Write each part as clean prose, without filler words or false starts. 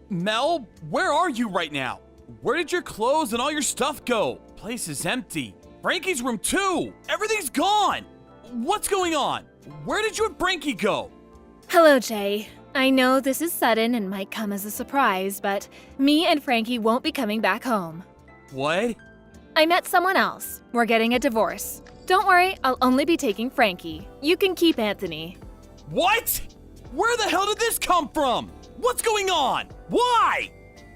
Mel, where are you right now? Where did your clothes and all your stuff go? Place is empty. Frankie's room too. Everything's gone. What's going on? Where did you and Frankie go? Hello, Jay. I know this is sudden and might come as a surprise, but me and Frankie won't be coming back home. What? I met someone else. We're getting a divorce. Don't worry, I'll only be taking Frankie. You can keep Anthony. What? Where the hell did this come from? What's going on? Why?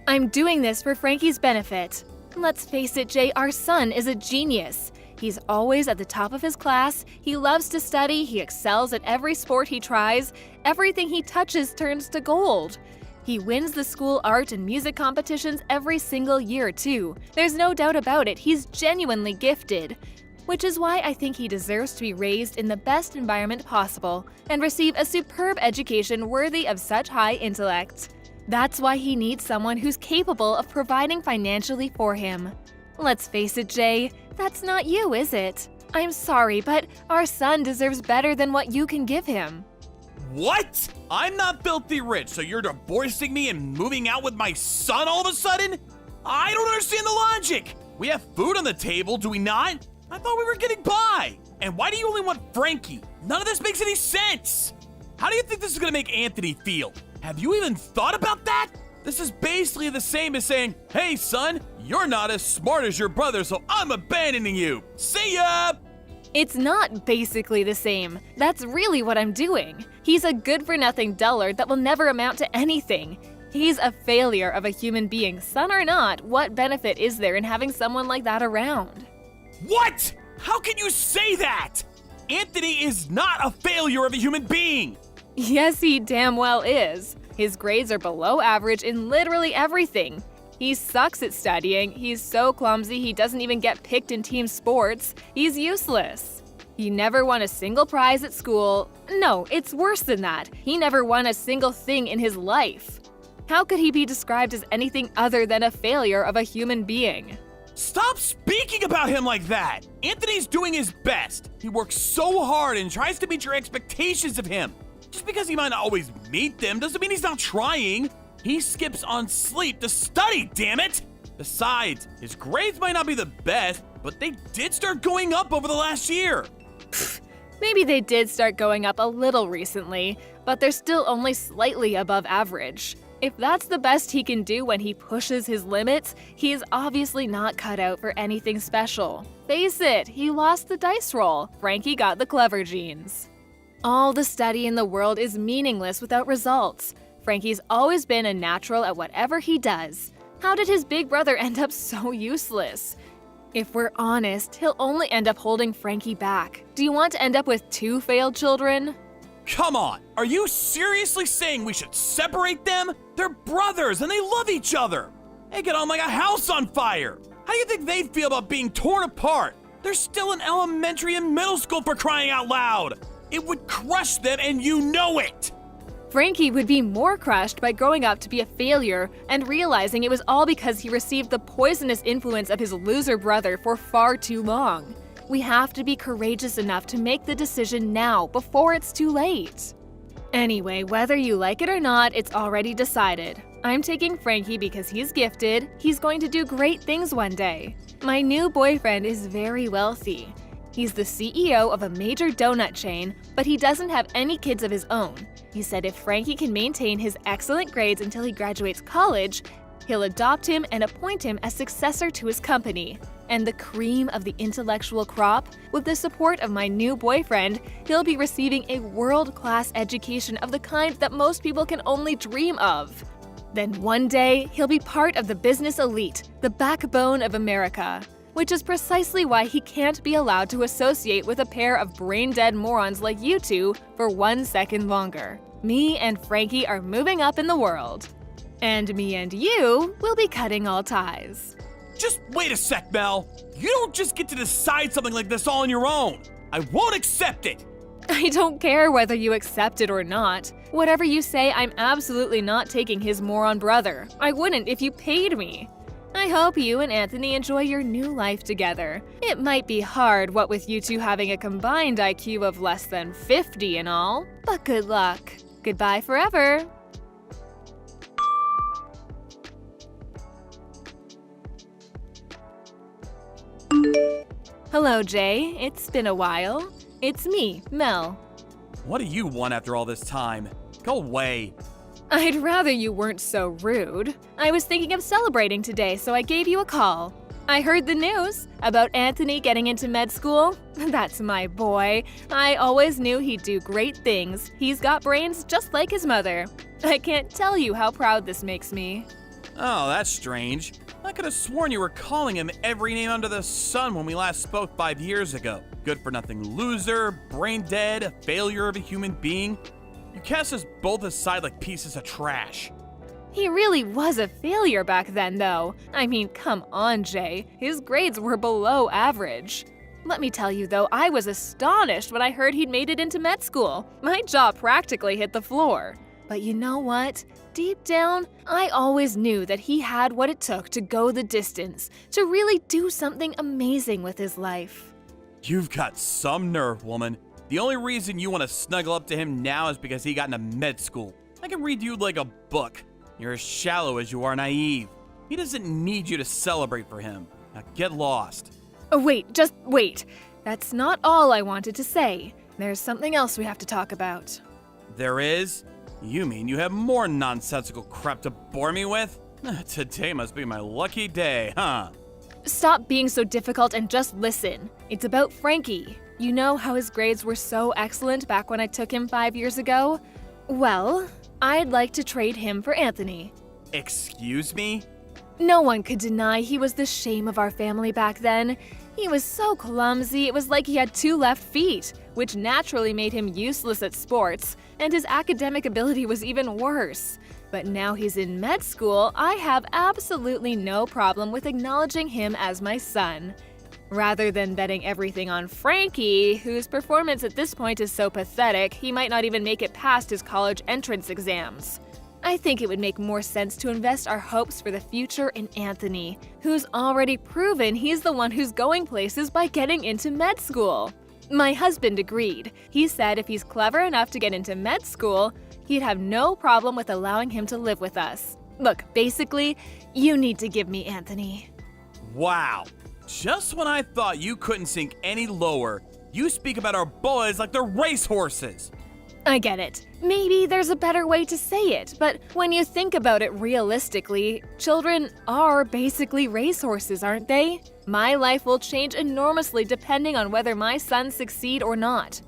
I'm doing this for Frankie's benefit. Let's face it, Jay, our son is a genius. He's always at the top of his class, he loves to study, he excels at every sport he tries, everything he touches turns to gold. He wins the school art and music competitions every single year, too. There's no doubt about it, he's genuinely gifted. Which is why I think he deserves to be raised in the best environment possible and receive a superb education worthy of such high intellect. That's why he needs someone who's capable of providing financially for him. Let's face it, Jay, that's not you, is it? I'm sorry, but our son deserves better than what you can give him. What? I'm not filthy rich, so you're divorcing me and moving out with my son all of a sudden? I don't understand the logic. We have food on the table, do we not? I thought we were getting by. And why do you only want Frankie? None of this makes any sense. How do you think this is gonna make Anthony feel? Have you even thought about that? This is basically the same as saying, hey son, you're not as smart as your brother, so I'm abandoning you. See ya! It's not basically the same. That's really what I'm doing. He's a good-for-nothing dullard that will never amount to anything. He's a failure of a human being. Son or not, what benefit is there in having someone like that around? What? How can you say that? Anthony is not a failure of a human being. Yes, he damn well is. His grades are below average in literally everything. He sucks at studying, he's so clumsy he doesn't even get picked in team sports, he's useless. He never won a single prize at school. No, it's worse than that. He never won a single thing in his life. How could he be described as anything other than a failure of a human being? Stop speaking about him like that! Anthony's doing his best. He works so hard and tries to meet your expectations of him. Just because he might not always meet them doesn't mean he's not trying. He skips on sleep to study, damn it! Besides, his grades might not be the best, but they did start going up over the last year. Maybe they did start going up a little recently, but they're still only slightly above average. If that's the best he can do when he pushes his limits, he is obviously not cut out for anything special. Face it, he lost the dice roll. Frankie got the clever genes. All the study in the world is meaningless without results. Frankie's always been a natural at whatever he does. How did his big brother end up so useless? If we're honest, he'll only end up holding Frankie back. Do you want to end up with 2 failed children? Come on, are you seriously saying we should separate them? They're brothers and they love each other. They get on like a house on fire. How do you think they'd feel about being torn apart? They're still in elementary and middle school, for crying out loud. It would crush them and you know it. Frankie would be more crushed by growing up to be a failure and realizing it was all because he received the poisonous influence of his loser brother for far too long. We have to be courageous enough to make the decision now, before it's too late. Anyway, whether you like it or not, it's already decided. I'm taking Frankie because he's gifted, he's going to do great things one day. My new boyfriend is very wealthy. He's the CEO of a major donut chain, but he doesn't have any kids of his own. He said if Frankie can maintain his excellent grades until he graduates college, he'll adopt him and appoint him as successor to his company. And the cream of the intellectual crop, with the support of my new boyfriend, he'll be receiving a world-class education of the kind that most people can only dream of. Then one day, he'll be part of the business elite, the backbone of America. Which is precisely why he can't be allowed to associate with a pair of brain-dead morons like you two for 1 second longer. Me and Frankie are moving up in the world. And me and you will be cutting all ties. Just wait a sec, Mel. You don't just get to decide something like this all on your own. I won't accept it. I don't care whether you accept it or not. Whatever you say, I'm absolutely not taking his moron brother. I wouldn't if you paid me. I hope you and Anthony enjoy your new life together. It might be hard, what with you two having a combined IQ of less than 50 and all, but good luck. Goodbye forever. Hello, Jay. It's been a while. It's me, Mel. What do you want after all this time? Go away. I'd rather you weren't so rude. I was thinking of celebrating today, so I gave you a call. I heard the news about Anthony getting into med school. That's my boy. I always knew he'd do great things. He's got brains just like his mother. I can't tell you how proud this makes me. Oh, that's strange. I could have sworn you were calling him every name under the sun when we last spoke 5 years ago. Good-for-nothing loser, brain dead, a failure of a human being. You cast us both aside like pieces of trash. He really was a failure back then, though. I mean, come on, Jay. His grades were below average. Let me tell you, though, I was astonished when I heard he'd made it into med school. My jaw practically hit the floor. But you know what? Deep down, I always knew that he had what it took to go the distance, to really do something amazing with his life. You've got some nerve, woman. The only reason you want to snuggle up to him now is because he got into med school. I can read you like a book. You're as shallow as you are naive. He doesn't need you to celebrate for him. Now get lost. Oh, wait, just wait. That's not all I wanted to say. There's something else we have to talk about. There is? You mean you have more nonsensical crap to bore me with? Today must be my lucky day, huh? Stop being so difficult and just listen. It's about Frankie. You know how his grades were so excellent back when I took him 5 years ago? Well, I'd like to trade him for Anthony. Excuse me? No one could deny he was the shame of our family back then. He was so clumsy, it was like he had 2 left feet, which naturally made him useless at sports, and his academic ability was even worse. But now he's in med school, I have absolutely no problem with acknowledging him as my son. Rather than betting everything on Frankie, whose performance at this point is so pathetic, he might not even make it past his college entrance exams. I think it would make more sense to invest our hopes for the future in Anthony, who's already proven he's the one who's going places by getting into med school. My husband agreed. He said if he's clever enough to get into med school, he'd have no problem with allowing him to live with us. Look, basically, you need to give me Anthony. Wow. Just when I thought you couldn't sink any lower, you speak about our boys like they're racehorses. I get it. Maybe there's a better way to say it, but when you think about it realistically, children are basically racehorses, aren't they? My life will change enormously depending on whether my sons succeed or not.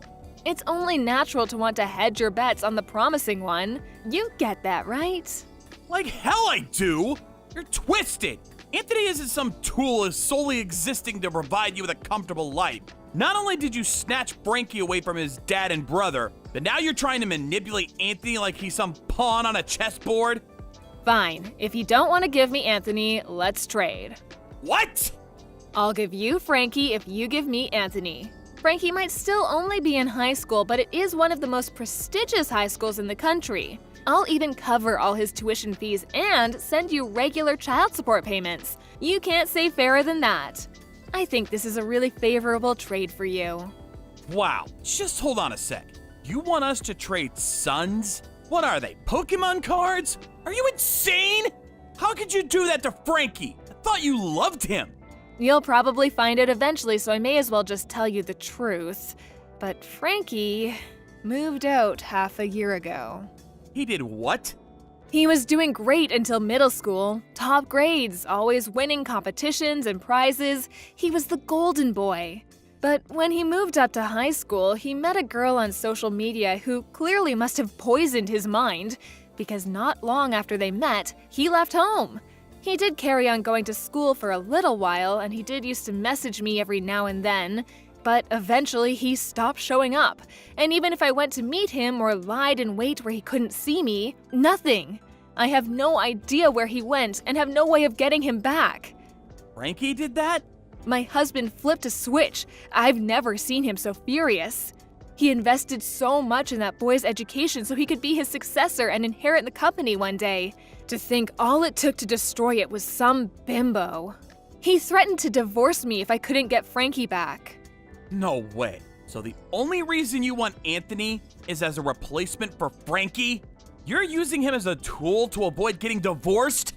It's only natural to want to hedge your bets on the promising one. You get that, right? Like hell I do! You're twisted! Anthony isn't some tool solely existing to provide you with a comfortable life. Not only did you snatch Frankie away from his dad and brother, but now you're trying to manipulate Anthony like he's some pawn on a chessboard? Fine. If you don't want to give me Anthony, let's trade. What? I'll give you Frankie if you give me Anthony. Frankie might still only be in high school, but it is one of the most prestigious high schools in the country. I'll even cover all his tuition fees and send you regular child support payments. You can't say fairer than that. I think this is a really favorable trade for you. Wow, just hold on a sec. You want us to trade sons? What are they, Pokemon cards? Are you insane? How could you do that to Frankie? I thought you loved him. You'll probably find it eventually, so I may as well just tell you the truth. But Frankie moved out half a year ago. He did what? He was doing great until middle school. Top grades, always winning competitions and prizes. He was the golden boy. But when he moved up to high school, he met a girl on social media who clearly must have poisoned his mind, because not long after they met, he left home. He did carry on going to school for a little while, and he did used to message me every now and then, but eventually he stopped showing up. And even if I went to meet him or lied in wait where he couldn't see me, nothing. I have no idea where he went and have no way of getting him back. Frankie did that? My husband flipped a switch. I've never seen him so furious. He invested so much in that boy's education so he could be his successor and inherit the company one day. To think all it took to destroy it was some bimbo. He threatened to divorce me if I couldn't get Frankie back. No way. So the only reason you want Anthony is as a replacement for Frankie? You're using him as a tool to avoid getting divorced?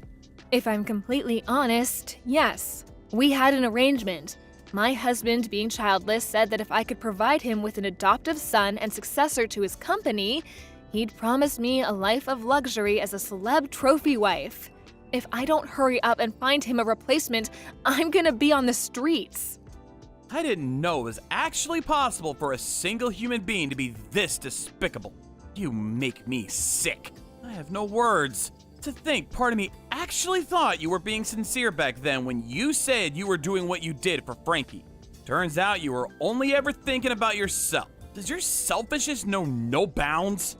If I'm completely honest, yes. We had an arrangement. My husband, being childless, said that if I could provide him with an adoptive son and successor to his company, he'd promise me a life of luxury as a celeb trophy wife. If I don't hurry up and find him a replacement, I'm gonna be on the streets. I didn't know it was actually possible for a single human being to be this despicable. You make me sick. I have no words. To think part of me actually thought you were being sincere back then when you said you were doing what you did for Frankie. Turns out you were only ever thinking about yourself. Does your selfishness know no bounds?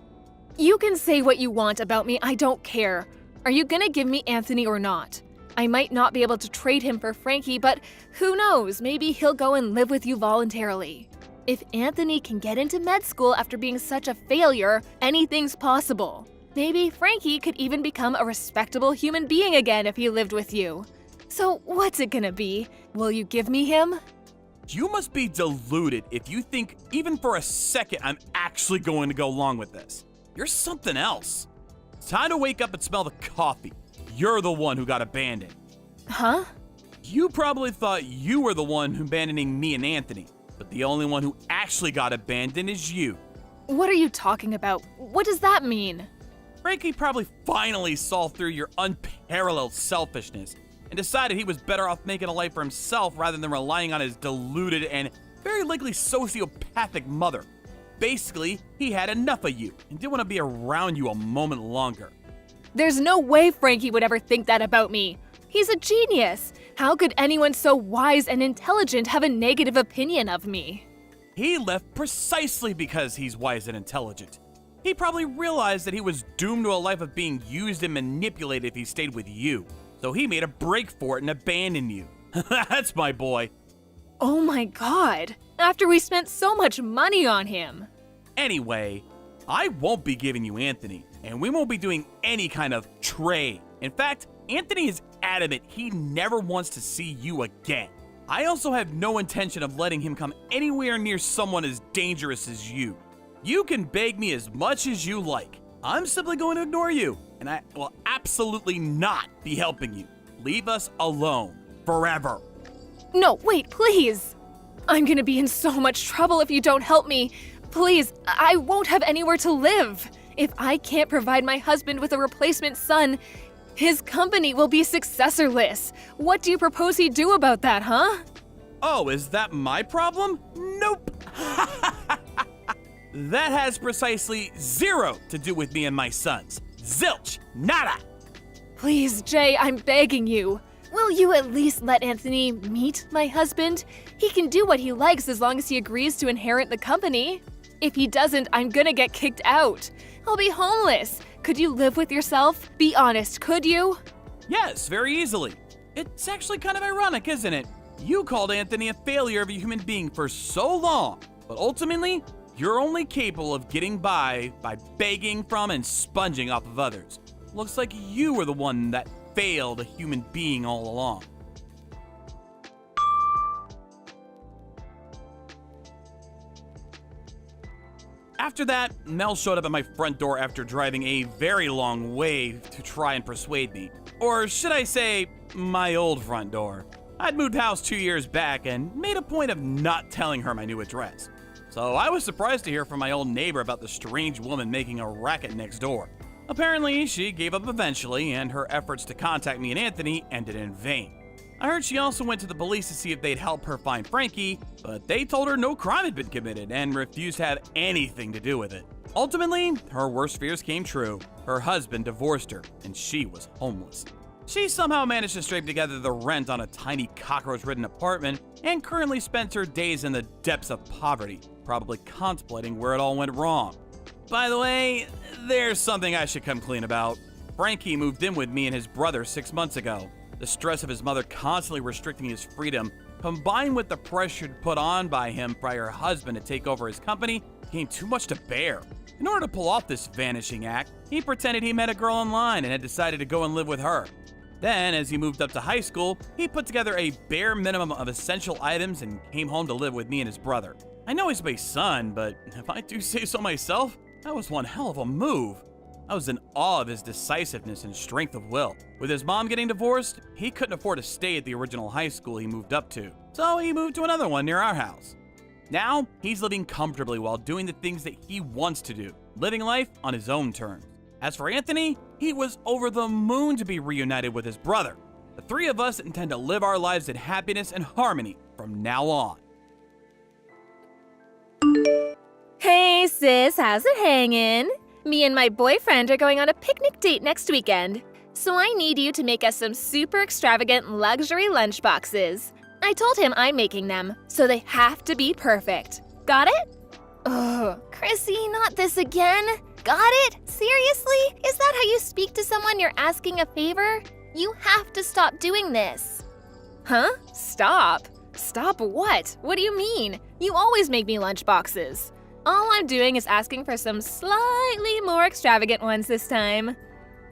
You can say what you want about me, I don't care. Are you gonna give me Anthony or not? I might not be able to trade him for Frankie, but who knows, maybe he'll go and live with you voluntarily. If Anthony can get into med school after being such a failure, anything's possible. Maybe Frankie could even become a respectable human being again if he lived with you. So what's it gonna be? Will you give me him? You must be deluded if you think even for a second I'm actually going to go along with this. You're something else. It's time to wake up and smell the coffee. You're the one who got abandoned. Huh? You probably thought you were the one abandoning me and Anthony, but the only one who actually got abandoned is you. What are you talking about? What does that mean? Frankie probably finally saw through your unparalleled selfishness and decided he was better off making a life for himself rather than relying on his deluded and very likely sociopathic mother. Basically, he had enough of you and didn't want to be around you a moment longer. There's no way Frankie would ever think that about me. He's a genius. How could anyone so wise and intelligent have a negative opinion of me? He left precisely because he's wise and intelligent. He probably realized that he was doomed to a life of being used and manipulated if he stayed with you. So he made a break for it and abandoned you. That's my boy. Oh my god. After we spent so much money on him. Anyway, I won't be giving you Anthony, and we won't be doing any kind of trade. In fact, Anthony is adamant he never wants to see you again. I also have no intention of letting him come anywhere near someone as dangerous as you. You can beg me as much as you like. I'm simply going to ignore you, and I will absolutely not be helping you. Leave us alone. Forever. No, wait, please. I'm gonna be in so much trouble if you don't help me. Please, I won't have anywhere to live. If I can't provide my husband with a replacement son, his company will be successorless. What do you propose he do about that, huh? Oh, is that my problem? Nope. That has precisely zero to do with me and my sons. Zilch. Nada. Please, Jay, I'm begging you. Will you at least let Anthony meet my husband? He can do what he likes as long as he agrees to inherit the company. If he doesn't, I'm gonna get kicked out. I'll be homeless. Could you live with yourself? Be honest, could you? Yes, very easily. It's actually kind of ironic, isn't it? You called Anthony a failure of a human being for so long, but ultimately, you're only capable of getting by begging from and sponging off of others. Looks like you were the one that failed a human being all along. After that, Mel showed up at my front door after driving a very long way to try and persuade me. Or should I say, my old front door. I'd moved house 2 years back and made a point of not telling her my new address. So I was surprised to hear from my old neighbor about the strange woman making a racket next door. Apparently, she gave up eventually, and her efforts to contact me and Anthony ended in vain. I heard she also went to the police to see if they'd help her find Frankie, but they told her no crime had been committed and refused to have anything to do with it. Ultimately, her worst fears came true. Her husband divorced her, and she was homeless. She somehow managed to scrape together the rent on a tiny cockroach-ridden apartment and currently spends her days in the depths of poverty, probably contemplating where it all went wrong. By the way, there's something I should come clean about. Frankie moved in with me and his brother 6 months ago. The stress of his mother constantly restricting his freedom, combined with the pressure put on by him by her husband to take over his company, became too much to bear. In order to pull off this vanishing act, he pretended he met a girl online and had decided to go and live with her. Then, as he moved up to high school, he put together a bare minimum of essential items and came home to live with me and his brother. I know he's my son, but if I do say so myself, that was one hell of a move. I was in awe of his decisiveness and strength of will. With his mom getting divorced, he couldn't afford to stay at the original high school he moved up to, so he moved to another one near our house. Now, he's living comfortably while doing the things that he wants to do, living life on his own terms. As for Anthony, he was over the moon to be reunited with his brother. The three of us intend to live our lives in happiness and harmony from now on. Hey sis, how's it hanging? Me and my boyfriend are going on a picnic date next weekend, so I need you to make us some super extravagant luxury lunchboxes. I told him I'm making them, so they have to be perfect. Got it? Ugh, Chrissy, not this again. Got it? Seriously? Is that how you speak to someone you're asking a favor? You have to stop doing this. Huh? Stop? Stop what? What do you mean? You always make me lunchboxes. All I'm doing is asking for some slightly more extravagant ones this time.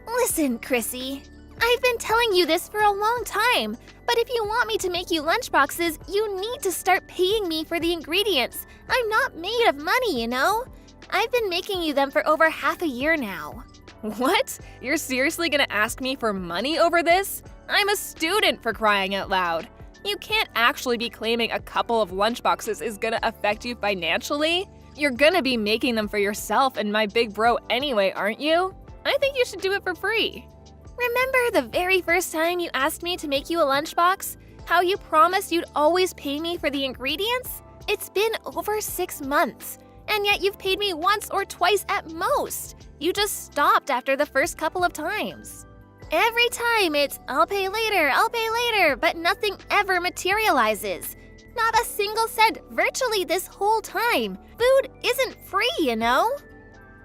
Listen, Chrissy, I've been telling you this for a long time, but if you want me to make you lunchboxes, you need to start paying me for the ingredients. I'm not made of money, you know? I've been making you them for over half a year now. What? You're seriously gonna ask me for money over this? I'm a student, for crying out loud. You can't actually be claiming a couple of lunchboxes is gonna affect you financially. You're gonna be making them for yourself and my big bro anyway, aren't you? I think you should do it for free. Remember the very first time you asked me to make you a lunchbox? How you promised you'd always pay me for the ingredients? It's been over 6 months, and yet you've paid me once or twice at most. You just stopped after the first couple of times. Every time it's, I'll pay later, but nothing ever materializes. Not a single cent virtually this whole time. Food isn't free, you know?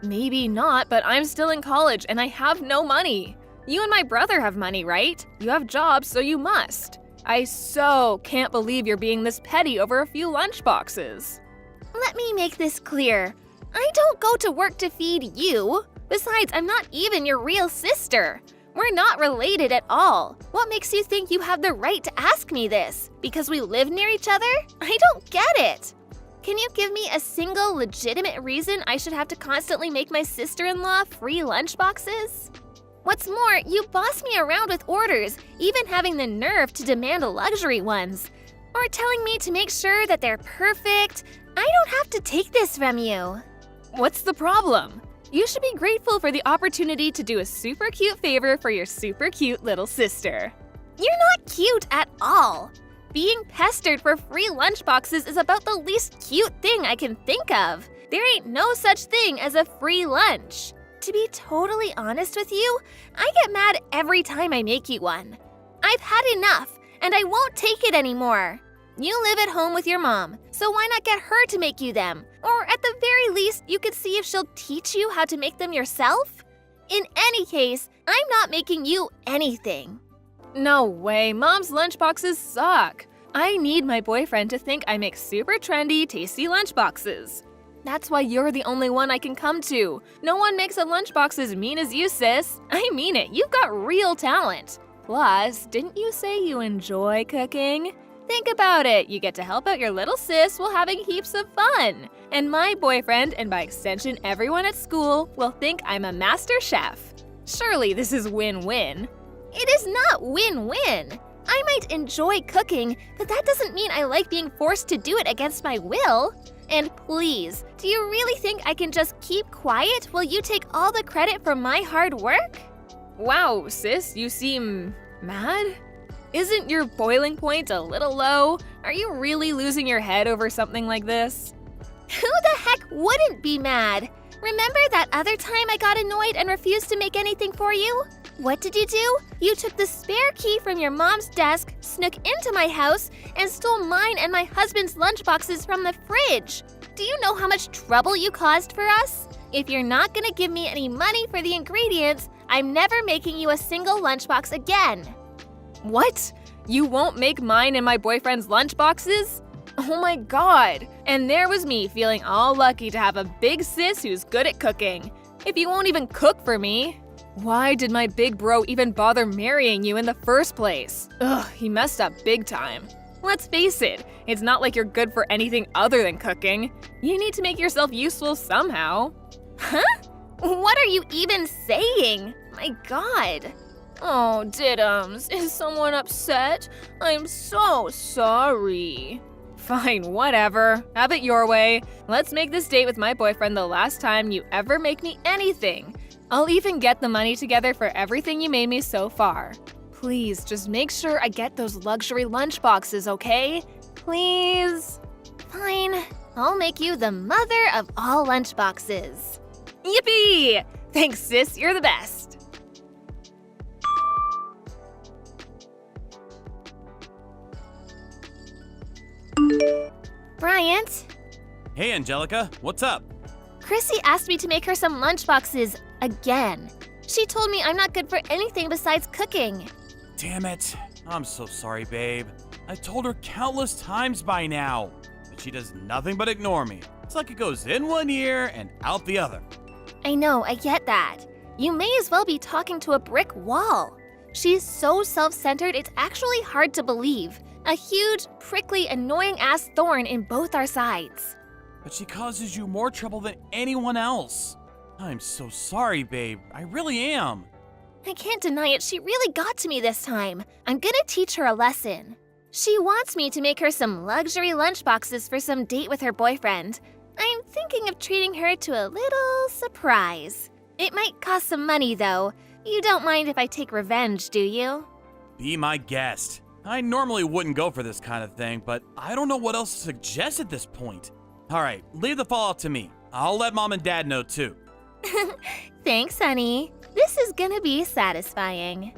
Maybe not, but I'm still in college and I have no money. You and my brother have money, right? You have jobs, so you must. I so can't believe you're being this petty over a few lunchboxes. Let me make this clear. I don't go to work to feed you. Besides, I'm not even your real sister. We're not related at all. What makes you think you have the right to ask me this? Because we live near each other? I don't get it. Can you give me a single legitimate reason I should have to constantly make my sister-in-law free lunchboxes? What's more, you boss me around with orders, even having the nerve to demand luxury ones. Or telling me to make sure that they're perfect. I don't have to take this from you. What's the problem? You should be grateful for the opportunity to do a super cute favor for your super cute little sister. You're not cute at all. Being pestered for free lunchboxes is about the least cute thing I can think of. There ain't no such thing as a free lunch. To be totally honest with you, I get mad every time I make you one. I've had enough, and I won't take it anymore. You live at home with your mom, so why not get her to make you them? Or at the very least, you could see if she'll teach you how to make them yourself? In any case, I'm not making you anything. No way, Mom's lunchboxes suck. I need my boyfriend to think I make super trendy, tasty lunchboxes. That's why you're the only one I can come to. No one makes a lunchbox as mean as you, sis. I mean it, you've got real talent. Plus, didn't you say you enjoy cooking? Think about it, you get to help out your little sis while having heaps of fun. And my boyfriend, and by extension everyone at school, will think I'm a master chef. Surely this is win-win. It is not win-win. I might enjoy cooking, but that doesn't mean I like being forced to do it against my will. And please, do you really think I can just keep quiet while you take all the credit for my hard work? Wow, sis, you seem mad? Isn't your boiling point a little low? Are you really losing your head over something like this? Who the heck wouldn't be mad? Remember that other time I got annoyed and refused to make anything for you? What did you do? You took the spare key from your mom's desk, snuck into my house, and stole mine and my husband's lunchboxes from the fridge. Do you know how much trouble you caused for us? If you're not gonna give me any money for the ingredients, I'm never making you a single lunchbox again. What? You won't make mine and my boyfriend's lunchboxes? Oh my god! And there was me feeling all lucky to have a big sis who's good at cooking. If you won't even cook for me. Why did my big bro even bother marrying you in the first place? Ugh, he messed up big time. Let's face it, it's not like you're good for anything other than cooking. You need to make yourself useful somehow. Huh? What are you even saying? My God. Oh, Diddums, is someone upset? I'm so sorry. Fine, whatever. Have it your way. Let's make this date with my boyfriend the last time you ever make me anything. I'll even get the money together for everything you made me so far. Please, just make sure I get those luxury lunch boxes, okay? Please? Fine, I'll make you the mother of all lunch boxes. Yippee! Thanks, sis, you're the best. Bryant? Hey, Angelica, what's up? Chrissy asked me to make her some lunch boxes again. She told me I'm not good for anything besides cooking. Damn it. I'm so sorry, babe. I told her countless times by now, but she does nothing but ignore me. It's like it goes in one ear and out the other. I know, I get that. You may as well be talking to a brick wall. She's so self-centered, it's actually hard to believe. A huge, prickly, annoying-ass thorn in both our sides. But she causes you more trouble than anyone else. I'm so sorry, babe. I really am. I can't deny it, she really got to me this time. I'm gonna teach her a lesson. She wants me to make her some luxury lunchboxes for some date with her boyfriend. I'm thinking of treating her to a little surprise. It might cost some money, though. You don't mind if I take revenge, do you? Be my guest. I normally wouldn't go for this kind of thing, but I don't know what else to suggest at this point. All right, leave the fallout to me. I'll let mom and dad know too. Thanks, honey. This is gonna be satisfying.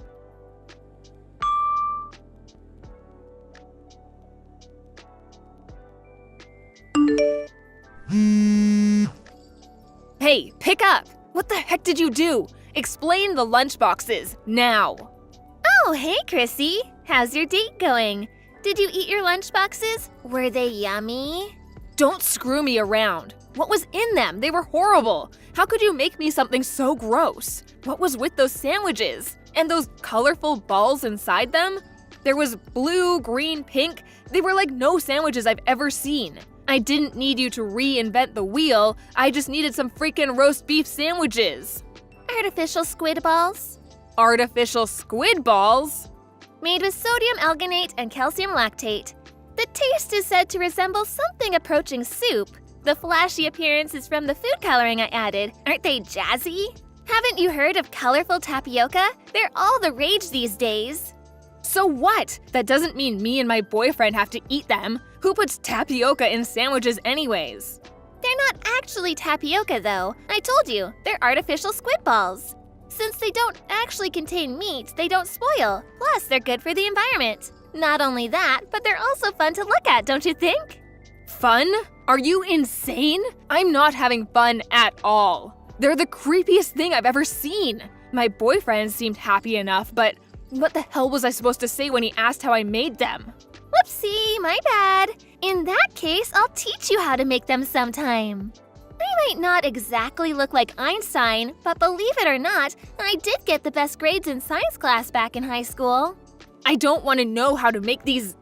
Hey, pick up! What the heck did you do? Explain the lunchboxes, now! Oh, hey, Chrissy. How's your date going? Did you eat your lunchboxes? Were they yummy? Don't screw me around. What was in them? They were horrible. How could you make me something so gross? What was with those sandwiches? And those colorful balls inside them? There was blue, green, pink. They were like no sandwiches I've ever seen. I didn't need you to reinvent the wheel. I just needed some freaking roast beef sandwiches. Artificial squid balls? Artificial squid balls? Made with sodium alginate and calcium lactate. The taste is said to resemble something approaching soup. The flashy appearance is from the food coloring I added. Aren't they jazzy? Haven't you heard of colorful tapioca? They're all the rage these days. So what? That doesn't mean me and my boyfriend have to eat them. Who puts tapioca in sandwiches anyways? They're not actually tapioca though. I told you, they're artificial squid balls. Since they don't actually contain meat, they don't spoil. Plus, they're good for the environment. Not only that, but they're also fun to look at, don't you think? Fun? Are you insane? I'm not having fun at all. They're the creepiest thing I've ever seen. My boyfriend seemed happy enough, but what the hell was I supposed to say when he asked how I made them? Whoopsie, my bad. In that case, I'll teach you how to make them sometime. I might not exactly look like Einstein, but believe it or not, I did get the best grades in science class back in high school. I don't want to know how to make these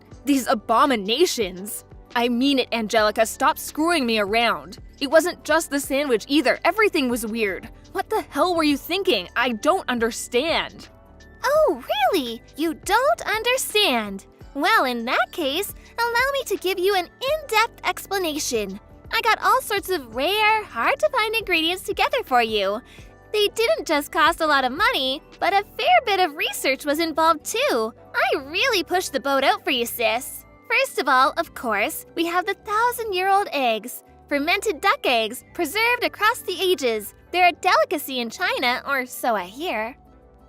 abominations. I mean it, Angelica, stop screwing me around. It wasn't just the sandwich either, everything was weird. What the hell were you thinking? I don't understand. Oh, really? You don't understand? Well, in that case, allow me to give you an in-depth explanation. I got all sorts of rare, hard-to-find ingredients together for you. They didn't just cost a lot of money, but a fair bit of research was involved too. I really pushed the boat out for you, sis. First of all, of course, we have the 1,000-year-old eggs. Fermented duck eggs, preserved across the ages. They're a delicacy in China, or so I hear.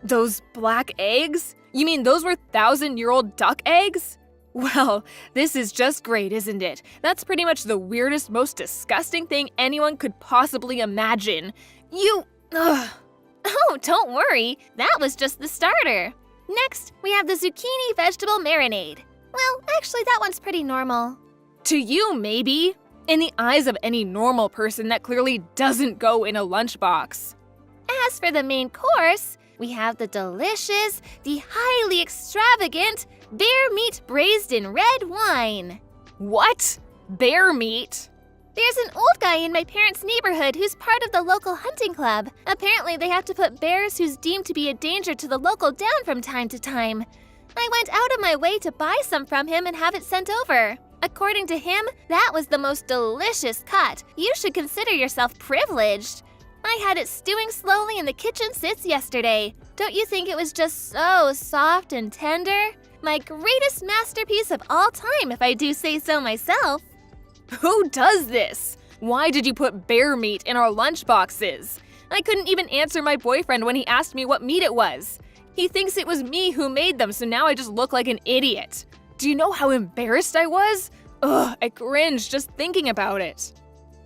Those black eggs? You mean those were 1,000-year-old duck eggs? Well, this is just great, isn't it? That's pretty much the weirdest, most disgusting thing anyone could possibly imagine. Ugh. Oh, don't worry. That was just the starter. Next, we have the zucchini vegetable marinade. Well, actually, that one's pretty normal. To you, maybe. In the eyes of any normal person, that clearly doesn't go in a lunchbox. As for the main course, we have the delicious, the highly extravagant bear meat braised in red wine. What? Bear meat? There's an old guy in my parents' neighborhood who's part of the local hunting club. Apparently, they have to put bears who's deemed to be a danger to the local down from time to time. I went out of my way to buy some from him and have it sent over. According to him, that was the most delicious cut. You should consider yourself privileged. I had it stewing slowly in the kitchen since yesterday. Don't you think it was just so soft and tender? My greatest masterpiece of all time, if I do say so myself. Who does this? Why did you put bear meat in our lunchboxes? I couldn't even answer my boyfriend when he asked me what meat it was. He thinks it was me who made them, so now I just look like an idiot. Do you know how embarrassed I was? Ugh, I cringe just thinking about it.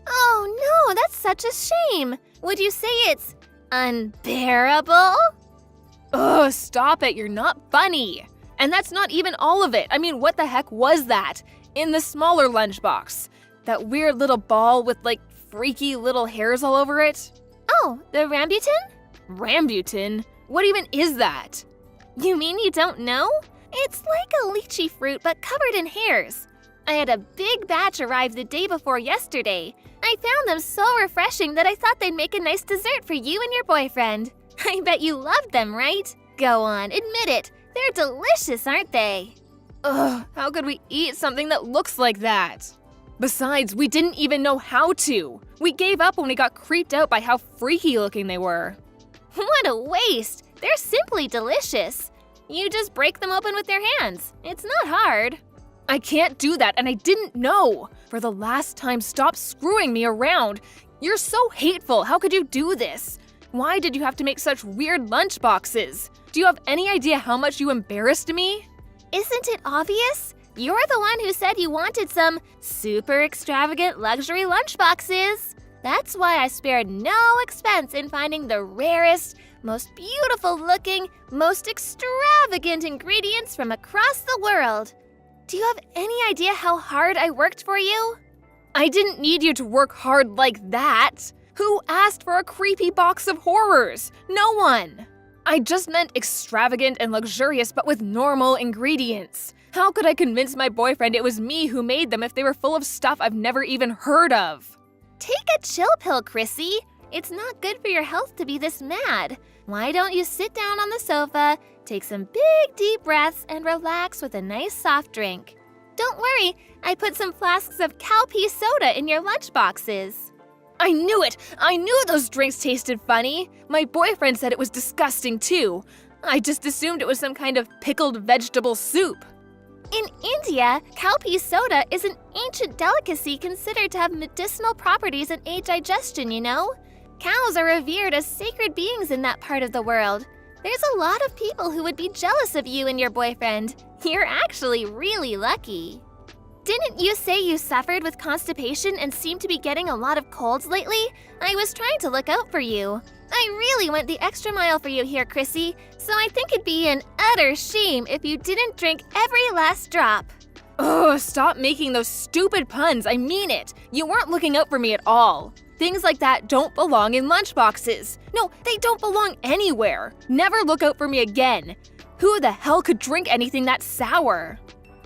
Oh no, that's such a shame. Would you say it's unbearable? Ugh, stop it, you're not funny. And that's not even all of it. I mean, what the heck was that? In the smaller lunchbox. That weird little ball with like freaky little hairs all over it? Oh, the rambutan? Rambutan? What even is that? You mean you don't know? It's like a lychee fruit but covered in hairs. I had a big batch arrive the day before yesterday. I found them so refreshing that I thought they'd make a nice dessert for you and your boyfriend. I bet you loved them, right? Go on, admit it. They're delicious, aren't they? Ugh, how could we eat something that looks like that? Besides, we didn't even know how to. We gave up when we got creeped out by how freaky looking they were. What a waste! They're simply delicious. You just break them open with your hands. It's not hard. I can't do that, and I didn't know. For the last time, stop screwing me around. You're so hateful. How could you do this? Why did you have to make such weird lunchboxes? Do you have any idea how much you embarrassed me? Isn't it obvious? You're the one who said you wanted some super extravagant luxury lunchboxes. That's why I spared no expense in finding the rarest, most beautiful looking, most extravagant ingredients from across the world. Do you have any idea how hard I worked for you? I didn't need you to work hard like that. Who asked for a creepy box of horrors? No one. I just meant extravagant and luxurious but with normal ingredients. How could I convince my boyfriend it was me who made them if they were full of stuff I've never even heard of? Take a chill pill, Chrissy. It's not good for your health to be this mad. Why don't you sit down on the sofa, take some big deep breaths, and relax with a nice soft drink? Don't worry, I put some flasks of cowpea soda in your lunchboxes. I knew it! I knew those drinks tasted funny! My boyfriend said it was disgusting too. I just assumed it was some kind of pickled vegetable soup. In India, cowpea soda is an ancient delicacy considered to have medicinal properties and aid digestion, you know? Cows are revered as sacred beings in that part of the world. There's a lot of people who would be jealous of you and your boyfriend. You're actually really lucky. Didn't you say you suffered with constipation and seem to be getting a lot of colds lately? I was trying to look out for you. I really went the extra mile for you here, Chrissy, so I think it'd be an utter shame if you didn't drink every last drop. Ugh, stop making those stupid puns, I mean it. You weren't looking out for me at all. Things like that don't belong in lunchboxes. No, they don't belong anywhere. Never look out for me again. Who the hell could drink anything that sour?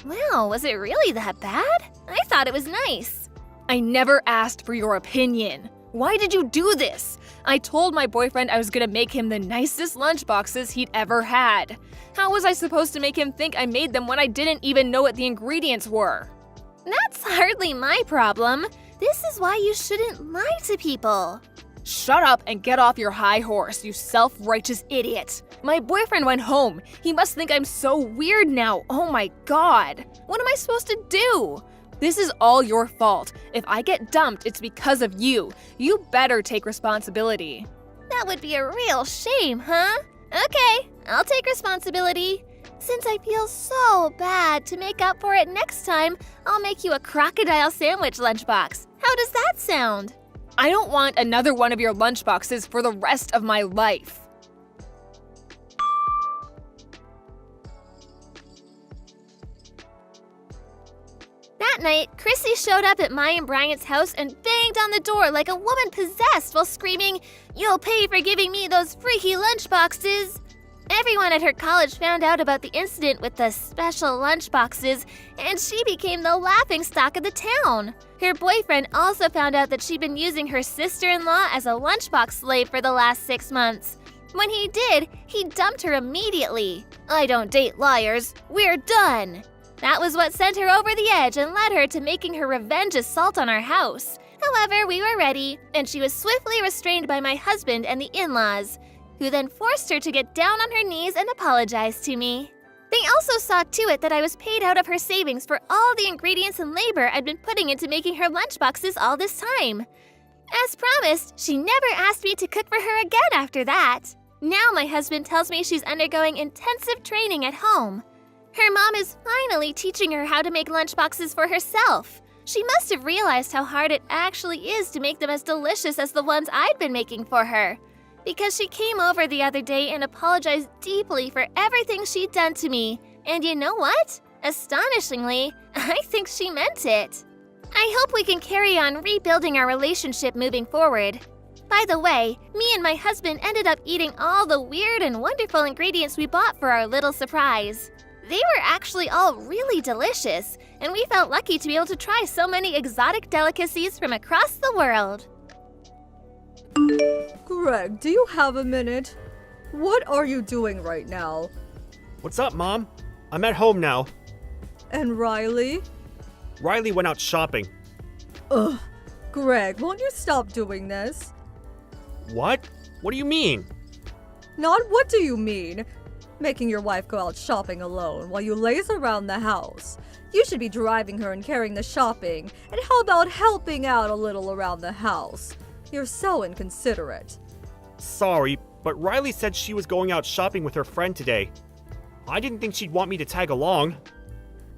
Well, was it really that bad? I thought it was nice. I never asked for your opinion. Why did you do this? I told my boyfriend I was gonna make him the nicest lunchboxes he'd ever had. How was I supposed to make him think I made them when I didn't even know what the ingredients were? That's hardly my problem. This is why you shouldn't lie to people. Shut up and get off your high horse, you self-righteous idiot. My boyfriend went home. He must think I'm so weird now. Oh my god. What am I supposed to do? This is all your fault. If I get dumped, it's because of you. You better take responsibility. That would be a real shame, huh? Okay, I'll take responsibility. Since I feel so bad, to make up for it next time, I'll make you a crocodile sandwich lunchbox. How does that sound? I don't want another one of your lunchboxes for the rest of my life. That night, Chrissy showed up at my and Bryant's house and banged on the door like a woman possessed while screaming, "You'll pay for giving me those freaky lunchboxes!" Everyone at her college found out about the incident with the special lunchboxes, and she became the laughingstock of the town. Her boyfriend also found out that she'd been using her sister-in-law as a lunchbox slave for the last 6 months. When he did, he dumped her immediately. I don't date liars. We're done. That was what sent her over the edge and led her to making her revenge assault on our house. However, we were ready, and she was swiftly restrained by my husband and the in-laws, who then forced her to get down on her knees and apologize to me. They also saw to it that I was paid out of her savings for all the ingredients and labor I'd been putting into making her lunchboxes all this time. As promised, she never asked me to cook for her again after that. Now my husband tells me she's undergoing intensive training at home. Her mom is finally teaching her how to make lunchboxes for herself. She must have realized how hard it actually is to make them as delicious as the ones I'd been making for her, because she came over the other day and apologized deeply for everything she'd done to me. And you know what? Astonishingly, I think she meant it. I hope we can carry on rebuilding our relationship moving forward. By the way, me and my husband ended up eating all the weird and wonderful ingredients we bought for our little surprise. They were actually all really delicious, and we felt lucky to be able to try so many exotic delicacies from across the world. Greg, do you have a minute? What are you doing right now? What's up, Mom? I'm at home now. And Riley? Riley went out shopping. Ugh. Greg, won't you stop doing this? What? What do you mean? Not what do you mean? Making your wife go out shopping alone while you laze around the house. You should be driving her and carrying the shopping. And how about helping out a little around the house? You're so inconsiderate. Sorry, but Riley said she was going out shopping with her friend today. I didn't think she'd want me to tag along.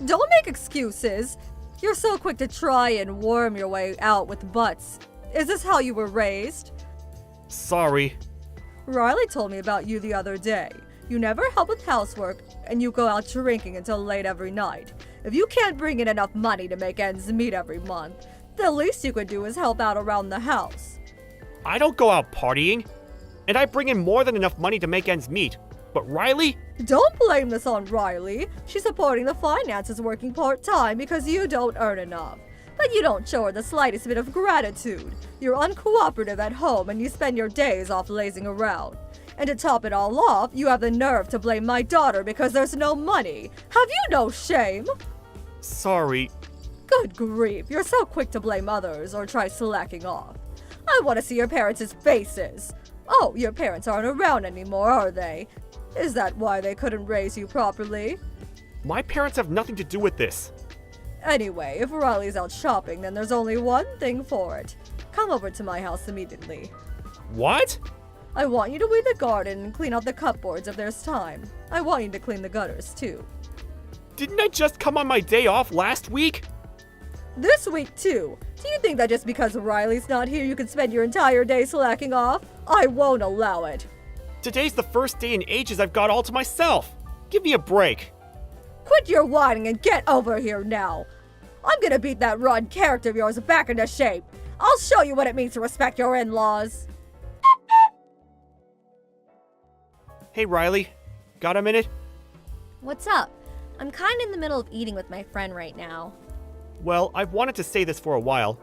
Don't make excuses. You're so quick to try and worm your way out with butts. Is this how you were raised? Sorry. Riley told me about you the other day. You never help with housework, and you go out drinking until late every night. If you can't bring in enough money to make ends meet every month, the least you could do is help out around the house. I don't go out partying, and I bring in more than enough money to make ends meet. But Riley? Don't blame this on Riley. She's supporting the finances working part-time because you don't earn enough. But you don't show her the slightest bit of gratitude. You're uncooperative at home and you spend your days off lazing around. And to top it all off, you have the nerve to blame my daughter because there's no money. Have you no shame? Sorry. Good grief, you're so quick to blame others or try slacking off. I want to see your parents' faces. Oh, your parents aren't around anymore, are they? Is that why they couldn't raise you properly? My parents have nothing to do with this. Anyway, if Riley's out shopping, then there's only one thing for it. Come over to my house immediately. What? I want you to weed the garden and clean out the cupboards if there's time. I want you to clean the gutters, too. Didn't I just come on my day off last week? This week, too. Do you think that just because Riley's not here you can spend your entire day slacking off? I won't allow it. Today's the first day in ages I've got all to myself. Give me a break. Quit your whining and get over here now. I'm gonna beat that rotten character of yours back into shape. I'll show you what it means to respect your in-laws. Hey, Riley. Got a minute? What's up? I'm kind of in the middle of eating with my friend right now. Well, I've wanted to say this for a while.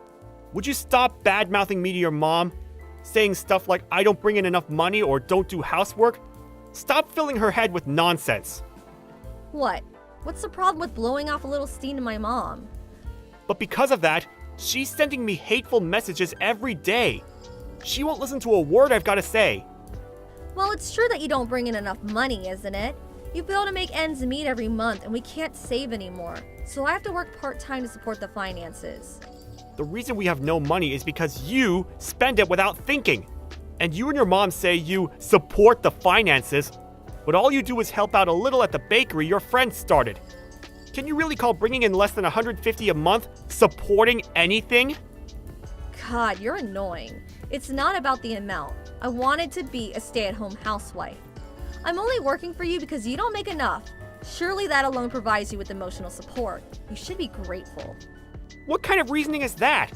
Would you stop bad-mouthing me to your mom? Saying stuff like I don't bring in enough money or don't do housework? Stop filling her head with nonsense. What? What's the problem with blowing off a little steam to my mom? But because of that, she's sending me hateful messages every day. She won't listen to a word I've got to say. Well, it's true that you don't bring in enough money, isn't it? You fail to make ends meet every month and we can't save anymore. So I have to work part-time to support the finances. The reason we have no money is because you spend it without thinking. And you and your mom say you support the finances, but all you do is help out a little at the bakery your friend started. Can you really call bringing in less than $150 a month supporting anything? God, you're annoying. It's not about the amount. I wanted to be a stay-at-home housewife. I'm only working for you because you don't make enough. Surely that alone provides you with emotional support. You should be grateful. What kind of reasoning is that?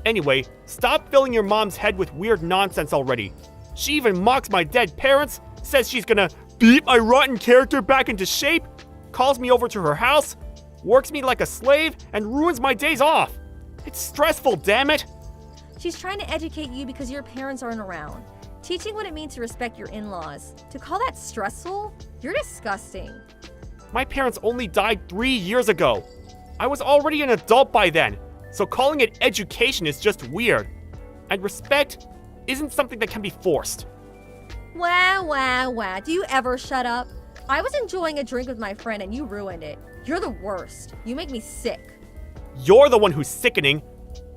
Anyway, stop filling your mom's head with weird nonsense already. She even mocks my dead parents, says she's gonna beat my rotten character back into shape, calls me over to her house, works me like a slave, and ruins my days off. It's stressful, damn it. She's trying to educate you because your parents aren't around. Teaching what it means to respect your in-laws. To call that stressful? You're disgusting. My parents only died 3 years ago. I was already an adult by then, so calling it education is just weird. And respect isn't something that can be forced. Wah. Do you ever shut up? I was enjoying a drink with my friend and you ruined it. You're the worst. You make me sick. You're the one who's sickening,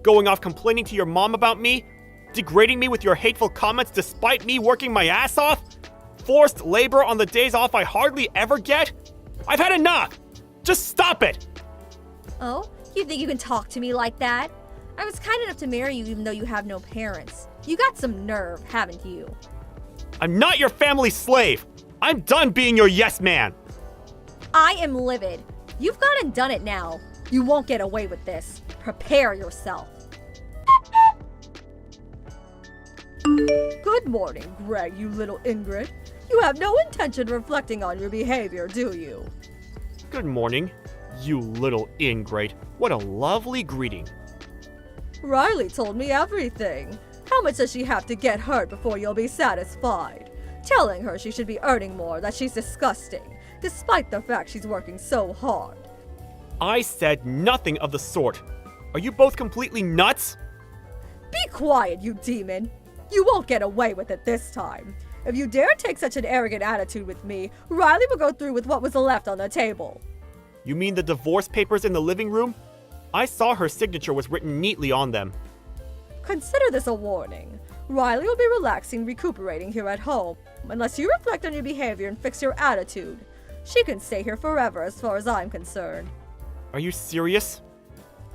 going off complaining to your mom about me, degrading me with your hateful comments despite me working my ass off, forced labor on the days off I hardly ever get. I've had enough. Just stop it. Oh, you think you can talk to me like that? I was kind enough to marry you even though you have no parents. You got some nerve, haven't you? I'm not your family slave. I'm done being your yes man. I am livid. You've gone and done it now. You won't get away with this. Prepare yourself. Good morning, Greg, you little ingrate. You have no intention of reflecting on your behavior, do you? Good morning, you little ingrate. What a lovely greeting. Riley told me everything. How much does she have to get hurt before you'll be satisfied? Telling her she should be earning more, that she's disgusting, despite the fact she's working so hard. I said nothing of the sort. Are you both completely nuts? Be quiet, you demon! You won't get away with it this time. If you dare take such an arrogant attitude with me, Riley will go through with what was left on the table. You mean the divorce papers in the living room? I saw her signature was written neatly on them. Consider this a warning. Riley will be relaxing, recuperating here at home. Unless you reflect on your behavior and fix your attitude, she can stay here forever as far as I'm concerned. Are you serious?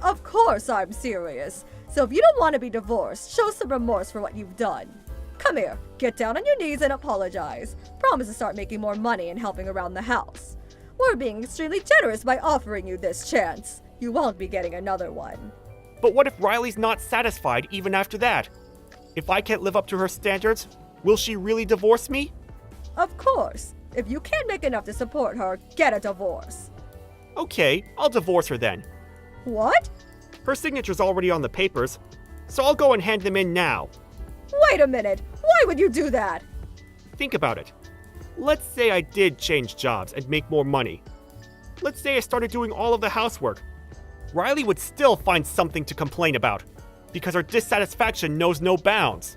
Of course I'm serious. So if you don't want to be divorced, show some remorse for what you've done. Come here, get down on your knees and apologize. Promise to start making more money and helping around the house. We're being extremely generous by offering you this chance. You won't be getting another one. But what if Riley's not satisfied even after that? If I can't live up to her standards, will she really divorce me? Of course. If you can't make enough to support her, get a divorce. Okay, I'll divorce her then. What? Her signature's already on the papers, so I'll go and hand them in now. Wait a minute. Why would you do that? Think about it. Let's say I did change jobs and make more money. Let's say I started doing all of the housework. Riley would still find something to complain about, because her dissatisfaction knows no bounds.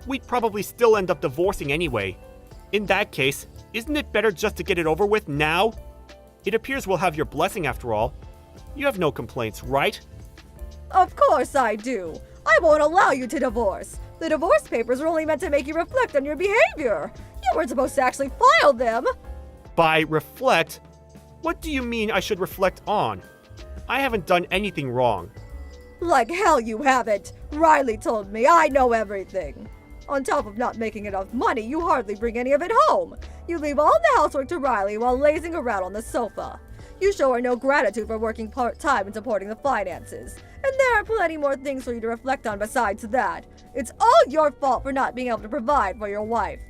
We'd probably still end up divorcing anyway. In that case, isn't it better just to get it over with now? It appears we'll have your blessing after all. You have no complaints, right? Of course I do. I won't allow you to divorce. The divorce papers are only meant to make you reflect on your behavior. You weren't supposed to actually file them. By reflect, what do you mean I should reflect on? I haven't done anything wrong. Like hell you haven't. Riley told me. I know everything. On top of not making enough money, you hardly bring any of it home. You leave all the housework to Riley while lazing around on the sofa. You show her no gratitude for working part-time and supporting the finances. And there are plenty more things for you to reflect on besides that. It's all your fault for not being able to provide for your wife.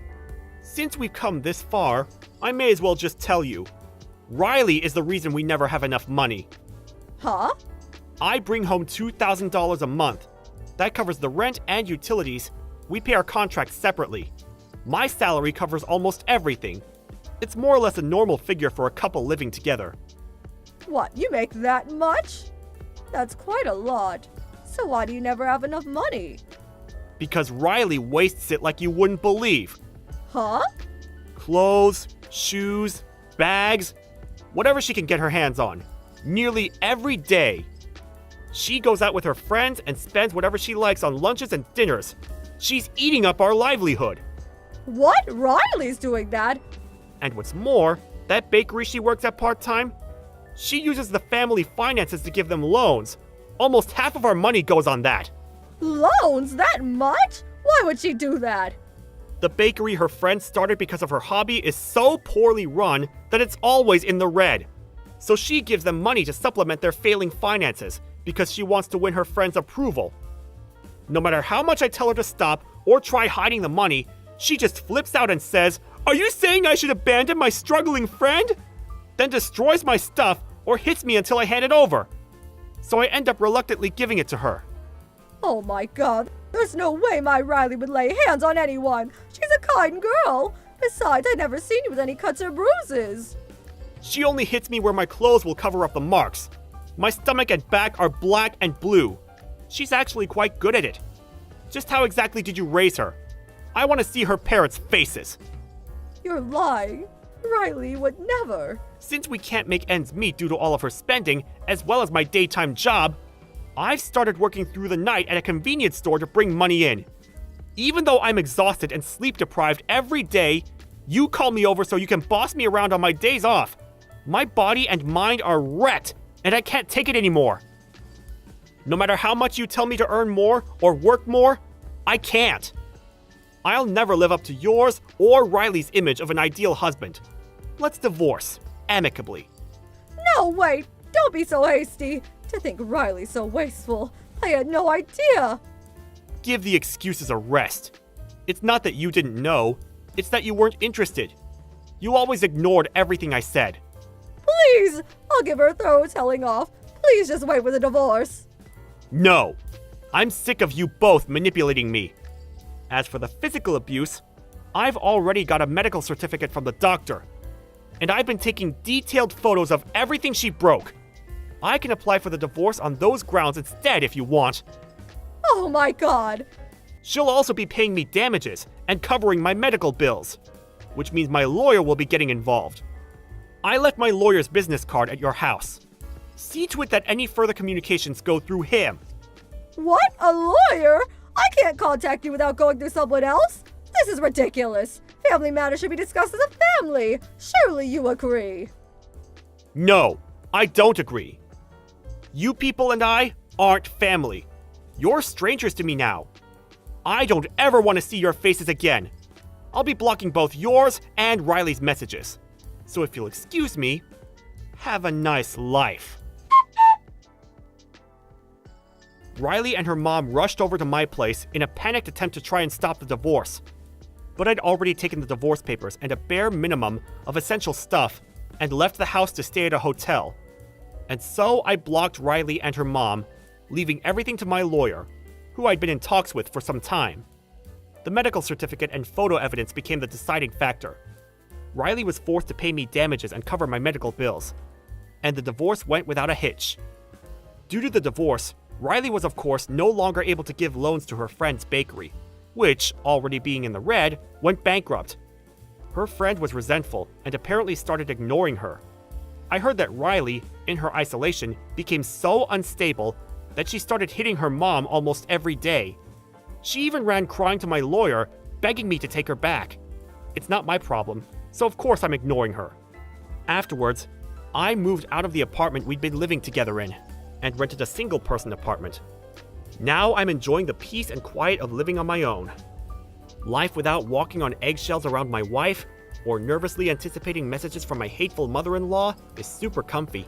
Since we've come this far, I may as well just tell you. Riley is the reason we never have enough money. Huh? I bring home $2,000 a month. That covers the rent and utilities. We pay our contracts separately. My salary covers almost everything. It's more or less a normal figure for a couple living together. What, you make that much? That's quite a lot. So why do you never have enough money? Because Riley wastes it like you wouldn't believe. Huh? Clothes, shoes, bags, whatever she can get her hands on. Nearly every day. She goes out with her friends and spends whatever she likes on lunches and dinners. She's eating up our livelihood. What? Riley's doing that? And what's more, that bakery she works at part-time, she uses the family finances to give them loans. Almost half of our money goes on that. Loans? That much? Why would she do that? The bakery her friend started because of her hobby is so poorly run that it's always in the red. So she gives them money to supplement their failing finances because she wants to win her friend's approval. No matter how much I tell her to stop or try hiding the money, she just flips out and says, Are you saying I should abandon my struggling friend? Then destroys my stuff or hits me until I hand it over. So I end up reluctantly giving it to her. Oh my god, there's no way my Riley would lay hands on anyone. She's a kind girl. Besides, I've never seen you with any cuts or bruises. She only hits me where my clothes will cover up the marks. My stomach and back are black and blue. She's actually quite good at it. Just how exactly did you raise her? I want to see her parents' faces. You're lying. Riley would never. Since we can't make ends meet due to all of her spending, as well as my daytime job, I've started working through the night at a convenience store to bring money in. Even though I'm exhausted and sleep deprived every day, you call me over so you can boss me around on my days off. My body and mind are wrecked, and I can't take it anymore. No matter how much you tell me to earn more or work more, I can't. I'll never live up to yours or Riley's image of an ideal husband. Let's divorce, amicably. No, wait. Don't be so hasty. To think Riley's so wasteful. I had no idea. Give the excuses a rest. It's not that you didn't know, it's that you weren't interested. You always ignored everything I said. Please, I'll give her a thorough telling off. Please just wait for the divorce. No. I'm sick of you both manipulating me. As for the physical abuse, I've already got a medical certificate from the doctor. And I've been taking detailed photos of everything she broke. I can apply for the divorce on those grounds instead if you want. Oh my god. She'll also be paying me damages and covering my medical bills, which means my lawyer will be getting involved. I left my lawyer's business card at your house. See to it that any further communications go through him. What? A lawyer? I can't contact you without going through someone else. This is ridiculous. Family matters should be discussed as a family. Surely you agree. No, I don't agree. You people and I aren't family. You're strangers to me now. I don't ever want to see your faces again. I'll be blocking both yours and Riley's messages. So if you'll excuse me, have a nice life. Riley and her mom rushed over to my place in a panicked attempt to try and stop the divorce. But I'd already taken the divorce papers and a bare minimum of essential stuff and left the house to stay at a hotel. And so I blocked Riley and her mom, leaving everything to my lawyer, who I'd been in talks with for some time. The medical certificate and photo evidence became the deciding factor. Riley was forced to pay me damages and cover my medical bills, and the divorce went without a hitch. Due to the divorce, Riley was of course no longer able to give loans to her friend's bakery, which, already being in the red, went bankrupt. Her friend was resentful and apparently started ignoring her. I heard that Riley, in her isolation, became so unstable that she started hitting her mom almost every day. She even ran crying to my lawyer, begging me to take her back. It's not my problem, so of course I'm ignoring her. Afterwards, I moved out of the apartment we'd been living together in, and rented a single-person apartment. Now I'm enjoying the peace and quiet of living on my own. Life without walking on eggshells around my wife, or nervously anticipating messages from my hateful mother-in-law is super comfy,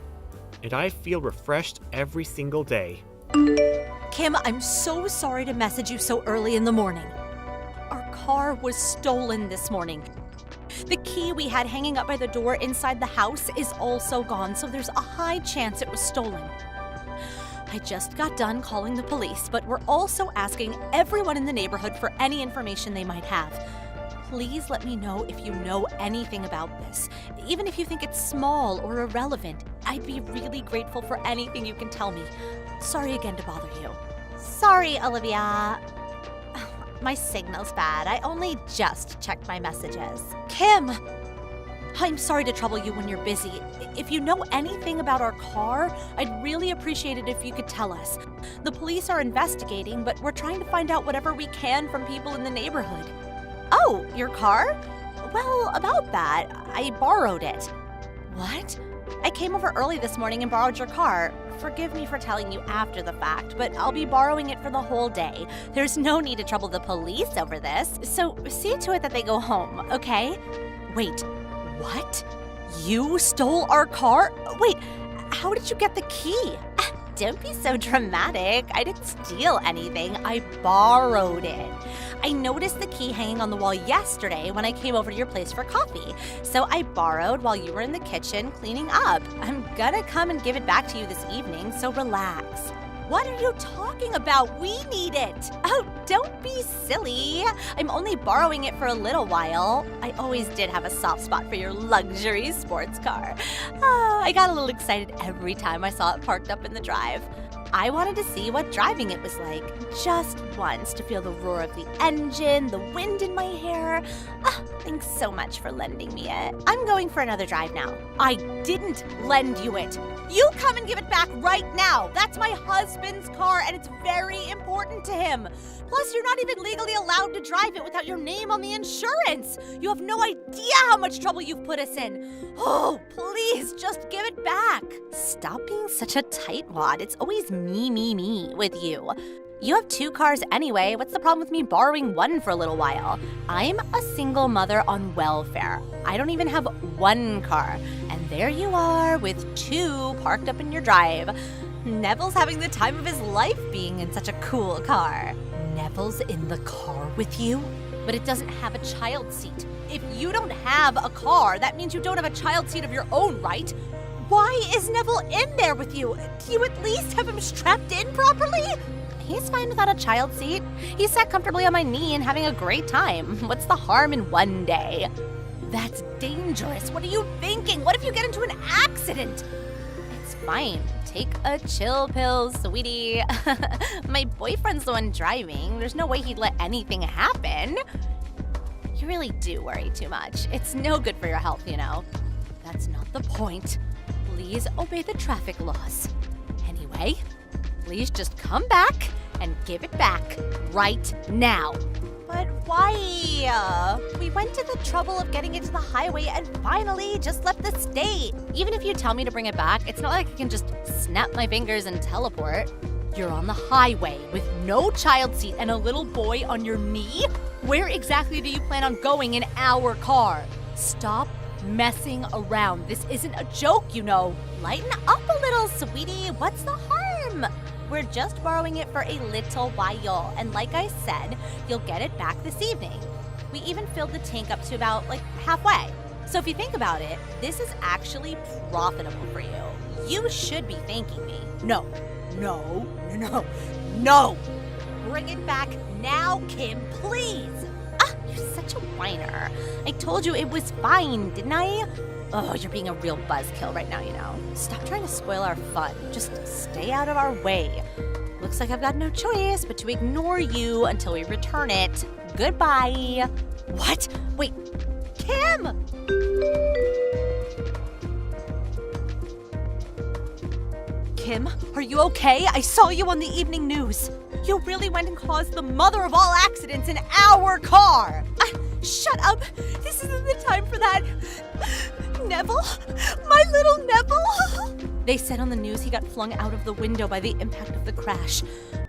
and I feel refreshed every single day. Kim, I'm so sorry to message you so early in the morning. Our car was stolen this morning. The key we had hanging up by the door inside the house is also gone, so there's a high chance it was stolen. I just got done calling the police, but we're also asking everyone in the neighborhood for any information they might have. Please let me know if you know anything about this. Even if you think it's small or irrelevant, I'd be really grateful for anything you can tell me. Sorry again to bother you. Sorry, Olivia. My signal's bad. I only just checked my messages. Kim! I'm sorry to trouble you when you're busy. If you know anything about our car, I'd really appreciate it if you could tell us. The police are investigating, but we're trying to find out whatever we can from people in the neighborhood. Oh, your car? Well, about that, I borrowed it. What? I came over early this morning and borrowed your car. Forgive me for telling you after the fact, but I'll be borrowing it for the whole day. There's no need to trouble the police over this, so see to it that they go home, okay? Wait, what? You stole our car? Wait, how did you get the key? Don't be so dramatic. I didn't steal anything. I borrowed it. I noticed the key hanging on the wall yesterday when I came over to your place for coffee. So I borrowed while you were in the kitchen cleaning up. I'm gonna come and give it back to you this evening, so relax. What are you talking about? We need it. Oh, don't be silly. I'm only borrowing it for a little while. I always did have a soft spot for your luxury sports car. I got a little excited every time I saw it parked up in the drive. I wanted to see what driving it was like, just once, to feel the roar of the engine, the wind in my hair. Thanks so much for lending me it. I'm going for another drive now. I didn't lend you it. You come and give it back right now. That's my husband's car, and it's very important to him. Plus, you're not even legally allowed to drive it without your name on the insurance. You have no idea how much trouble you've put us in. Oh, please, just give it back. Stop being such a tightwad. It's always me with you. You have 2 cars anyway. What's the problem with me borrowing one for a little while? I'm a single mother on welfare. I don't even have 1 car. And there you are with 2 parked up in your drive. Neville's having the time of his life being in such a cool car. Neville's in the car with you? But it doesn't have a child seat. If you don't have a car, that means you don't have a child seat of your own, right? Why is Neville in there with you? Do you at least have him strapped in properly? He's fine without a child seat. He's sat comfortably on my knee and having a great time. What's the harm in one day? That's dangerous. What are you thinking? What if you get into an accident? It's fine. Take a chill pill, sweetie. My boyfriend's the one driving. There's no way he'd let anything happen. You really do worry too much. It's no good for your health, you know. That's not the point. Please obey the traffic laws. Anyway, please just come back and give it back right now. But why? We went to the trouble of getting it to the highway and finally just left the state. Even if you tell me to bring it back, it's not like I can just snap my fingers and teleport. You're on the highway with no child seat and a little boy on your knee? Where exactly do you plan on going in our car? Stop messing around. This isn't a joke, you know. Lighten up a little, sweetie. What's the harm? We're just borrowing it for a little while, and like I said, you'll get it back this evening. We even filled the tank up to about, halfway. So if you think about it, this is actually profitable for you. You should be thanking me. No. Bring it back now, Kim, please. You're such a whiner. I told you it was fine, didn't I? Oh, you're being a real buzzkill right now, you know. Stop trying to spoil our fun. Just stay out of our way. Looks like I've got no choice but to ignore you until we return it. Goodbye. What? Wait, Kim! Kim, are you okay? I saw you on the evening news. You really went and caused the mother of all accidents in our car. Shut up. This isn't the time for that. Neville? My little Neville? They said on the news he got flung out of the window by the impact of the crash.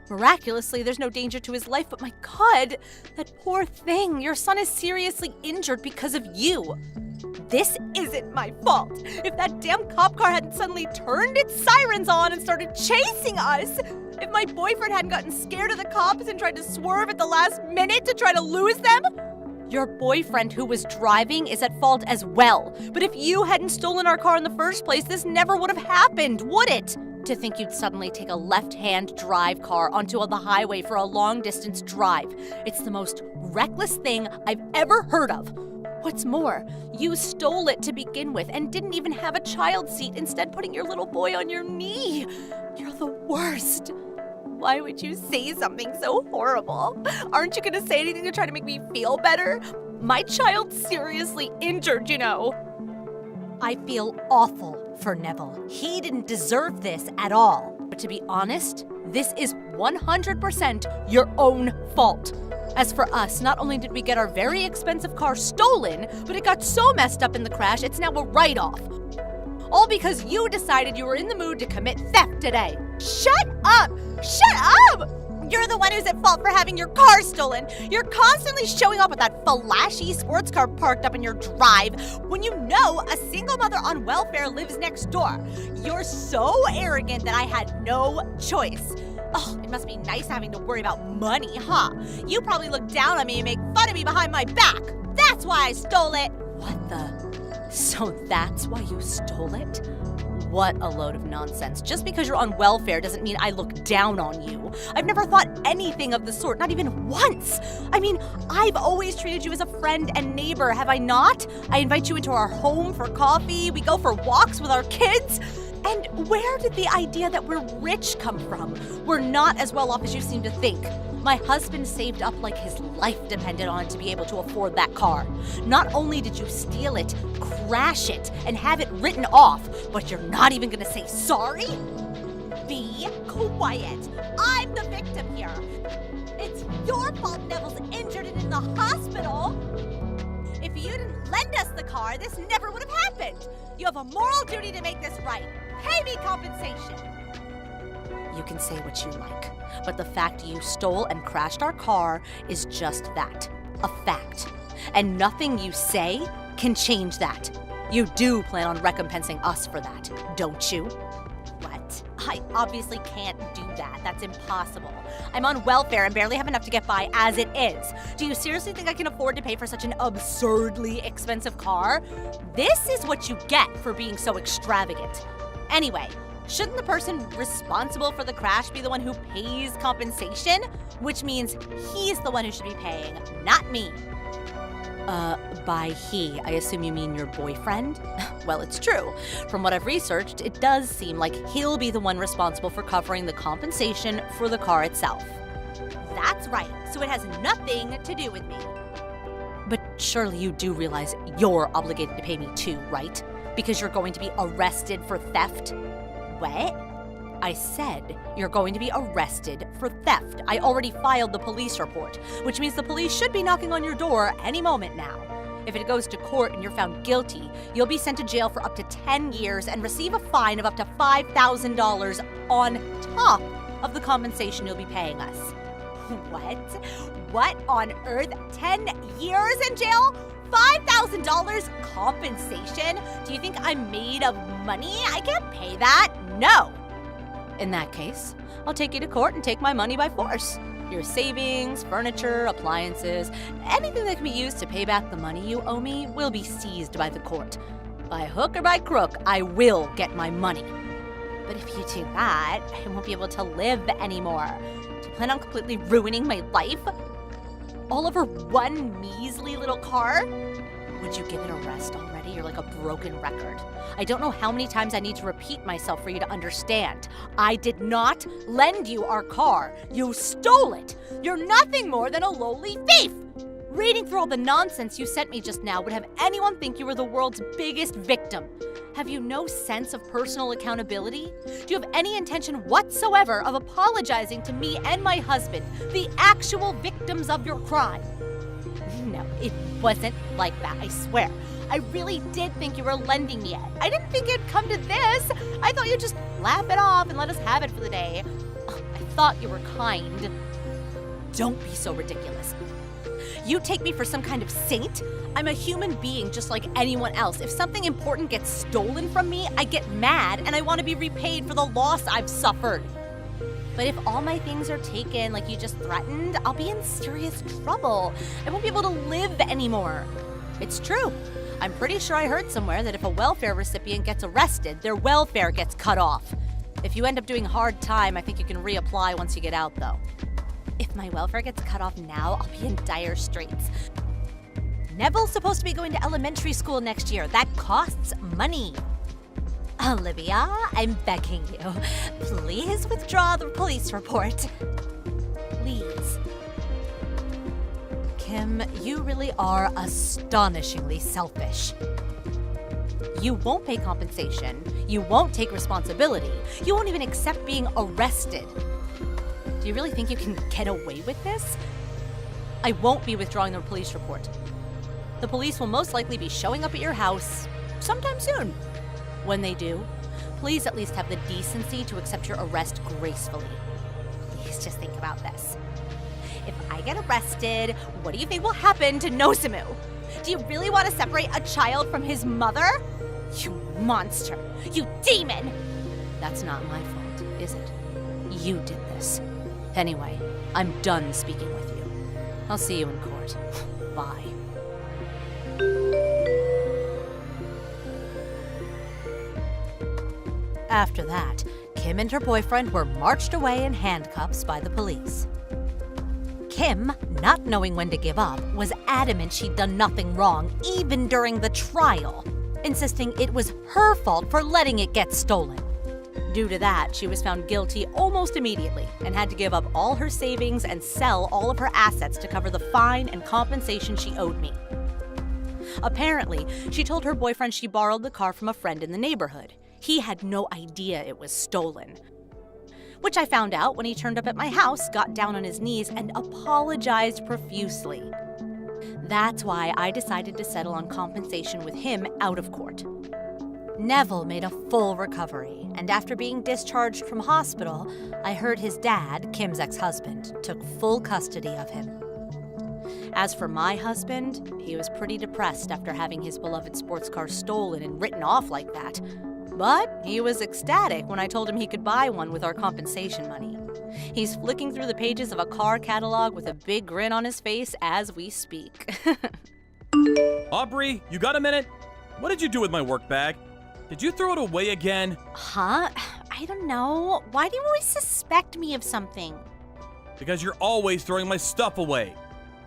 Miraculously, there's no danger to his life, but my God, that poor thing. Your son is seriously injured because of you. This isn't my fault. If that damn cop car hadn't suddenly turned its sirens on and started chasing us, if my boyfriend hadn't gotten scared of the cops and tried to swerve at the last minute to try to lose them, your boyfriend who was driving is at fault as well. But if you hadn't stolen our car in the first place, this never would have happened, would it? To think you'd suddenly take a left-hand drive car onto the highway for a long-distance drive. It's the most reckless thing I've ever heard of. What's more, you stole it to begin with and didn't even have a child seat, instead putting your little boy on your knee. You're the worst. Why would you say something so horrible? Aren't you gonna say anything to try to make me feel better? My child's seriously injured, you know. I feel awful for Neville. He didn't deserve this at all. But to be honest, this is 100% your own fault. As for us, not only did we get our very expensive car stolen, but it got so messed up in the crash, it's now a write-off. All because you decided you were in the mood to commit theft today. Shut up! Shut up! You're the one who's at fault for having your car stolen. You're constantly showing up with that flashy sports car parked up in your drive when you know a single mother on welfare lives next door. You're so arrogant that I had no choice. Oh, it must be nice having to worry about money, huh? You probably look down on me and make fun of me behind my back. That's why I stole it. What the? So that's why you stole it? What a load of nonsense. Just because you're on welfare doesn't mean I look down on you. I've never thought anything of the sort, not even once. I mean, I've always treated you as a friend and neighbor, have I not? I invite you into our home for coffee, we go for walks with our kids. And where did the idea that we're rich come from? We're not as well off as you seem to think. My husband saved up like his life depended on it to be able to afford that car. Not only did you steal it, crash it, and have it written off, but you're not even gonna say sorry? Be quiet. I'm the victim here. It's your fault Neville's injured and in the hospital. If you didn't lend us the car, this never would have happened. You have a moral duty to make this right. Pay me compensation. You can say what you like, but the fact you stole and crashed our car is just that, a fact. And nothing you say can change that. You do plan on recompensing us for that, don't you? What? I obviously can't do that. That's impossible. I'm on welfare and barely have enough to get by as it is. Do you seriously think I can afford to pay for such an absurdly expensive car? This is what you get for being so extravagant. Anyway, shouldn't the person responsible for the crash be the one who pays compensation? Which means he's the one who should be paying, not me. By he, I assume you mean your boyfriend? Well, it's true. From what I've researched, it does seem like he'll be the one responsible for covering the compensation for the car itself. That's right, so it has nothing to do with me. But surely you do realize you're obligated to pay me too, right? Because you're going to be arrested for theft? What? I said you're going to be arrested for theft. I already filed the police report, which means the police should be knocking on your door any moment now. If it goes to court and you're found guilty, you'll be sent to jail for up to 10 years and receive a fine of up to $5,000 on top of the compensation you'll be paying us. What? What on earth? 10 years in jail? $5,000 compensation? Do you think I'm made of money? I can't pay that. No. In that case, I'll take you to court and take my money by force. Your savings, furniture, appliances, anything that can be used to pay back the money you owe me will be seized by the court. By hook or by crook, I will get my money. But if you do that, I won't be able to live anymore. Do you plan on completely ruining my life? All over one measly little car? Would you give it a rest already? You're like a broken record. I don't know how many times I need to repeat myself for you to understand. I did not lend you our car. You stole it. You're nothing more than a lowly thief. Reading through all the nonsense you sent me just now would have anyone think you were the world's biggest victim. Have you no sense of personal accountability? Do you have any intention whatsoever of apologizing to me and my husband, the actual victims of your crime? No, it wasn't like that, I swear. I really did think you were lending me it. I didn't think it'd come to this. I thought you'd just laugh it off and let us have it for the day. I thought you were kind. Don't be so ridiculous. You take me for some kind of saint? I'm a human being just like anyone else. If something important gets stolen from me, I get mad and I want to be repaid for the loss I've suffered. But if all my things are taken like you just threatened, I'll be in serious trouble. I won't be able to live anymore. It's true. I'm pretty sure I heard somewhere that if a welfare recipient gets arrested, their welfare gets cut off. If you end up doing hard time, I think you can reapply once you get out, though. If my welfare gets cut off now, I'll be in dire straits. Neville's supposed to be going to elementary school next year. That costs money. Olivia, I'm begging you. Please withdraw the police report. Please. Kim, you really are astonishingly selfish. You won't pay compensation. You won't take responsibility. You won't even accept being arrested. Do you really think you can get away with this? I won't be withdrawing the police report. The police will most likely be showing up at your house sometime soon. When they do, please at least have the decency to accept your arrest gracefully. Please just think about this. If I get arrested, what do you think will happen to Nosimu? Do you really want to separate a child from his mother? You monster! You demon! That's not my fault, is it? You did this. Anyway, I'm done speaking with you. I'll see you in court. Bye. After that, Kim and her boyfriend were marched away in handcuffs by the police. Kim, not knowing when to give up, was adamant she'd done nothing wrong, even during the trial, insisting it was her fault for letting it get stolen. Due to that, she was found guilty almost immediately and had to give up all her savings and sell all of her assets to cover the fine and compensation she owed me. Apparently, she told her boyfriend she borrowed the car from a friend in the neighborhood. He had no idea it was stolen, which I found out when he turned up at my house, got down on his knees, and apologized profusely. That's why I decided to settle on compensation with him out of court. Neville made a full recovery, and after being discharged from hospital, I heard his dad, Kim's ex-husband, took full custody of him. As for my husband, he was pretty depressed after having his beloved sports car stolen and written off like that. But he was ecstatic when I told him he could buy one with our compensation money. He's flicking through the pages of a car catalog with a big grin on his face as we speak. Aubrey, you got a minute? What did you do with my work bag? Did you throw it away again? Huh? I don't know. Why do you always suspect me of something? Because you're always throwing my stuff away.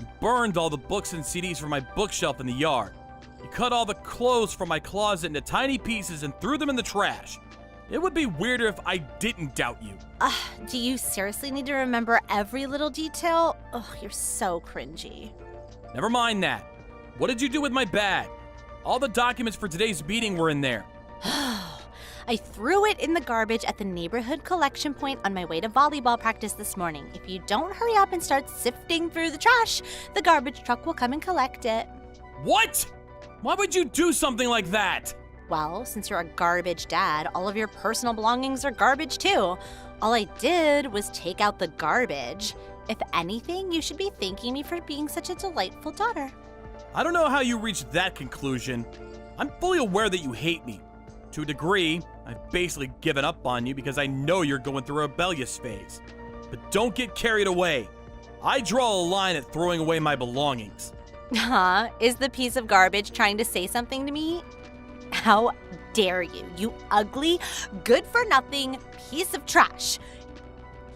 You burned all the books and CDs from my bookshelf in the yard. You cut all the clothes from my closet into tiny pieces and threw them in the trash. It would be weirder if I didn't doubt you. Do you seriously need to remember every little detail? Oh, you're so cringy. Never mind that. What did you do with my bag? All the documents for today's meeting were in there. I threw it in the garbage at the neighborhood collection point on my way to volleyball practice this morning. If you don't hurry up and start sifting through the trash, the garbage truck will come and collect it. What? Why would you do something like that? Well, since you're a garbage dad, all of your personal belongings are garbage too. All I did was take out the garbage. If anything, you should be thanking me for being such a delightful daughter. I don't know how you reached that conclusion. I'm fully aware that you hate me. To a degree, I've basically given up on you because I know you're going through a rebellious phase. But don't get carried away. I draw a line at throwing away my belongings. Is the piece of garbage trying to say something to me? How dare you, you ugly, good-for-nothing piece of trash.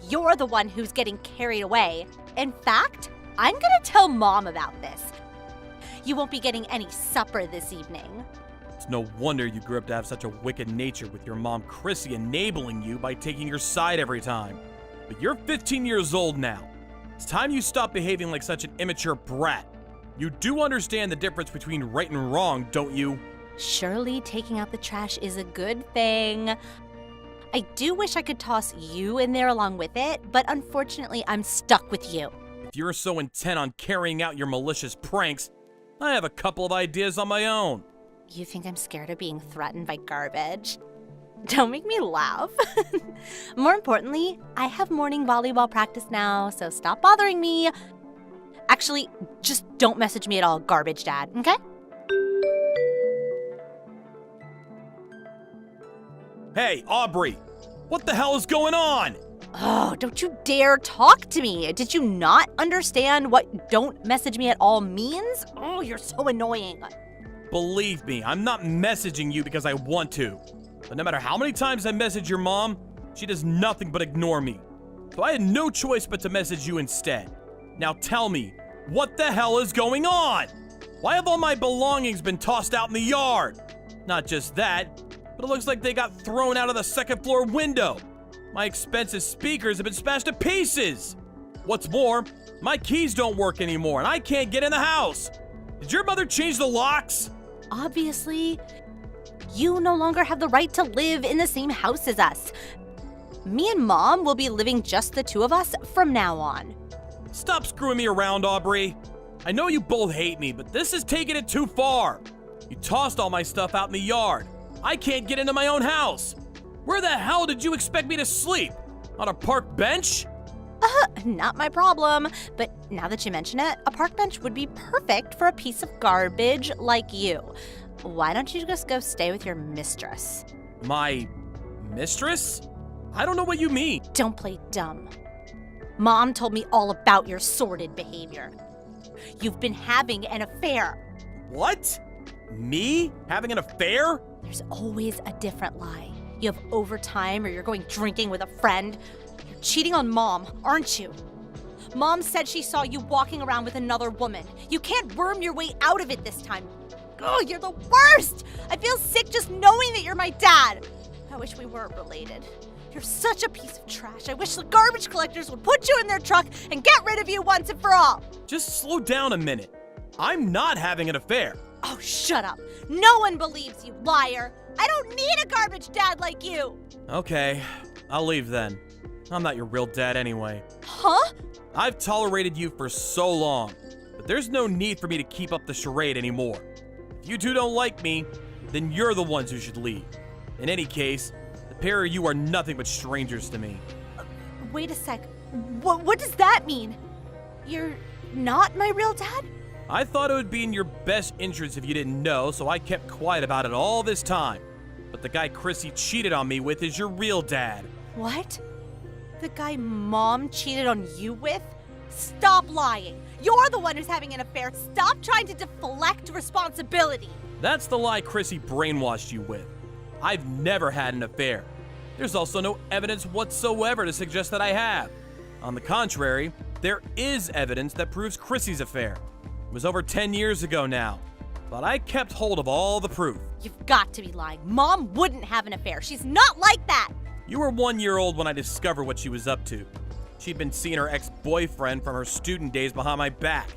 You're the one who's getting carried away. In fact, I'm gonna tell Mom about this. You won't be getting any supper this evening. It's no wonder you grew up to have such a wicked nature with your mom Chrissy enabling you by taking your side every time. But you're 15 years old now. It's time you stop behaving like such an immature brat. You do understand the difference between right and wrong, don't you? Surely taking out the trash is a good thing. I do wish I could toss you in there along with it, but unfortunately I'm stuck with you. If you're so intent on carrying out your malicious pranks, I have a couple of ideas on my own. You think I'm scared of being threatened by garbage? Don't make me laugh. More importantly, I have morning volleyball practice now, so stop bothering me. Actually, just don't message me at all, garbage dad, okay? Hey, Aubrey, what the hell is going on? Oh, don't you dare talk to me. Did you not understand what don't message me at all means? Oh, you're so annoying. Believe me, I'm not messaging you because I want to. But no matter how many times I message your mom, she does nothing but ignore me. So I had no choice but to message you instead. Now tell me, what the hell is going on? Why have all my belongings been tossed out in the yard? Not just that, but it looks like they got thrown out of the second floor window. My expensive speakers have been smashed to pieces. What's more, my keys don't work anymore and I can't get in the house. Did your mother change the locks? Obviously, you no longer have the right to live in the same house as us. Me and Mom will be living just the two of us from now on. Stop screwing me around, Aubrey. I know you both hate me, but this is taking it too far. You tossed all my stuff out in the yard. I can't get into my own house. Where the hell did you expect me to sleep? On a park bench? Not my problem. But now that you mention it, a park bench would be perfect for a piece of garbage like you. Why don't you just go stay with your mistress? My mistress? I don't know what you mean. Don't play dumb. Mom told me all about your sordid behavior. You've been having an affair. What? Me? Having an affair? There's always a different lie. You have overtime or you're going drinking with a friend. You're cheating on Mom, aren't you? Mom said she saw you walking around with another woman. You can't worm your way out of it this time. Oh, you're the worst! I feel sick just knowing that you're my dad. I wish we weren't related. You're such a piece of trash. I wish the garbage collectors would put you in their truck and get rid of you once and for all. Just slow down a minute. I'm not having an affair. Oh, shut up. No one believes you, liar. I don't need a garbage dad like you. Okay, I'll leave then. I'm not your real dad anyway. Huh? I've tolerated you for so long, but there's no need for me to keep up the charade anymore. If you two don't like me, then you're the ones who should leave. In any case, the pair of you are nothing but strangers to me. Wait a sec. What does that mean? You're not my real dad? I thought it would be in your best interest if you didn't know, so I kept quiet about it all this time. But the guy Chrissy cheated on me with is your real dad. What? The guy Mom cheated on you with? Stop lying. You're the one who's having an affair. Stop trying to deflect responsibility. That's the lie Chrissy brainwashed you with. I've never had an affair. There's also no evidence whatsoever to suggest that I have. On the contrary, there is evidence that proves Chrissy's affair. It was over 10 years ago now, but I kept hold of all the proof. You've got to be lying. Mom wouldn't have an affair. She's not like that. You were 1 year old when I discovered what she was up to. She'd been seeing her ex-boyfriend from her student days behind my back.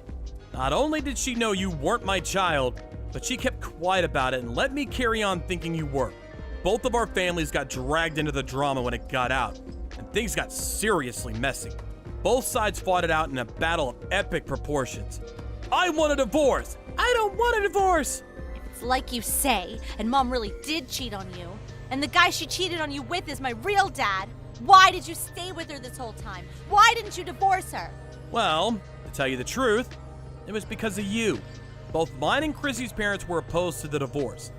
Not only did she know you weren't my child, but she kept quiet about it and let me carry on thinking you were. Both of our families got dragged into the drama when it got out, and things got seriously messy. Both sides fought it out in a battle of epic proportions. I want a divorce! I don't want a divorce! If it's like you say, and Mom really did cheat on you, and the guy she cheated on you with is my real dad, why did you stay with her this whole time? Why didn't you divorce her? Well, to tell you the truth, it was because of you. Both mine and Chrissy's parents were opposed to the divorce.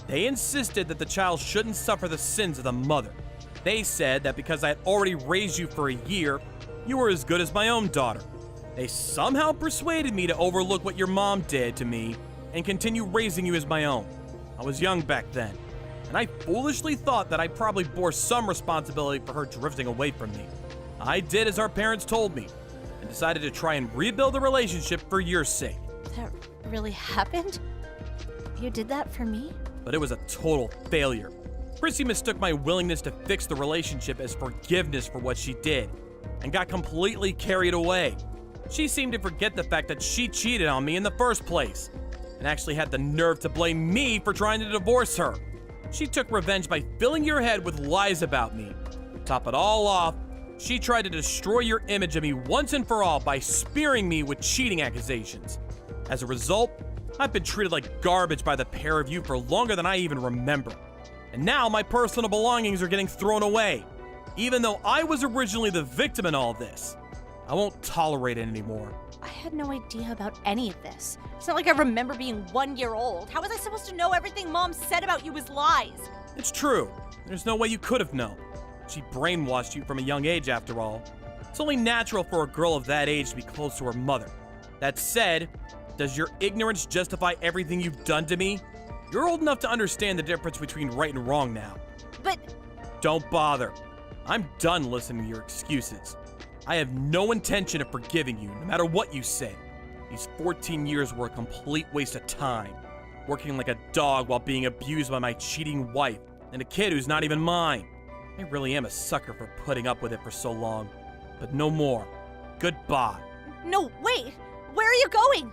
They insisted that the child shouldn't suffer the sins of the mother. They said that because I had already raised you for a year, you were as good as my own daughter. They somehow persuaded me to overlook what your mom did to me and continue raising you as my own. I was young back then, and I foolishly thought that I probably bore some responsibility for her drifting away from me. I did as our parents told me, and decided to try and rebuild the relationship for your sake. That really happened? You did that for me? But it was a total failure. Chrissy mistook my willingness to fix the relationship as forgiveness for what she did, and got completely carried away. She seemed to forget the fact that she cheated on me in the first place, and actually had the nerve to blame me for trying to divorce her. She took revenge by filling your head with lies about me. To top it all off, she tried to destroy your image of me once and for all by spearing me with cheating accusations. As a result, I've been treated like garbage by the pair of you for longer than I even remember. And now my personal belongings are getting thrown away, even though I was originally the victim in all this. I won't tolerate it anymore. I had no idea about any of this. It's not like I remember being 1 year old. How was I supposed to know everything Mom said about you was lies? It's true. There's no way you could have known. She brainwashed you from a young age, after all. It's only natural for a girl of that age to be close to her mother. That said, does your ignorance justify everything you've done to me? You're old enough to understand the difference between right and wrong now. But Don't bother. I'm done listening to your excuses. I have no intention of forgiving you, no matter what you say. These 14 years were a complete waste of time. Working like a dog while being abused by my cheating wife and a kid who's not even mine. I really am a sucker for putting up with it for so long. But no more. Goodbye. no, wait. Where are you going?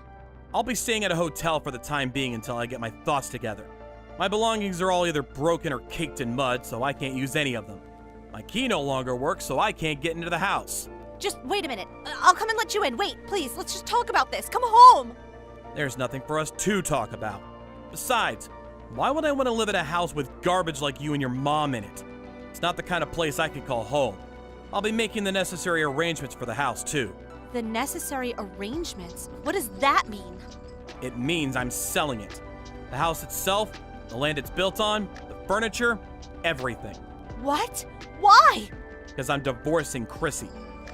I'll be staying at a hotel for the time being until I get my thoughts together. My belongings are all either broken or caked in mud, so I can't use any of them. My key no longer works, so I can't get into the house. Just wait a minute. I'll come and let you in. Wait, please. Let's just talk about this. Come home. There's nothing for us to talk about. Besides, why would I want to live in a house with garbage like you and your mom in it? It's not the kind of place I could call home. I'll be making the necessary arrangements for the house, too. The necessary arrangements? What does that mean? It means I'm selling it. The house itself, the land it's built on, the furniture, everything. What? Why? because I'm divorcing Chrissy,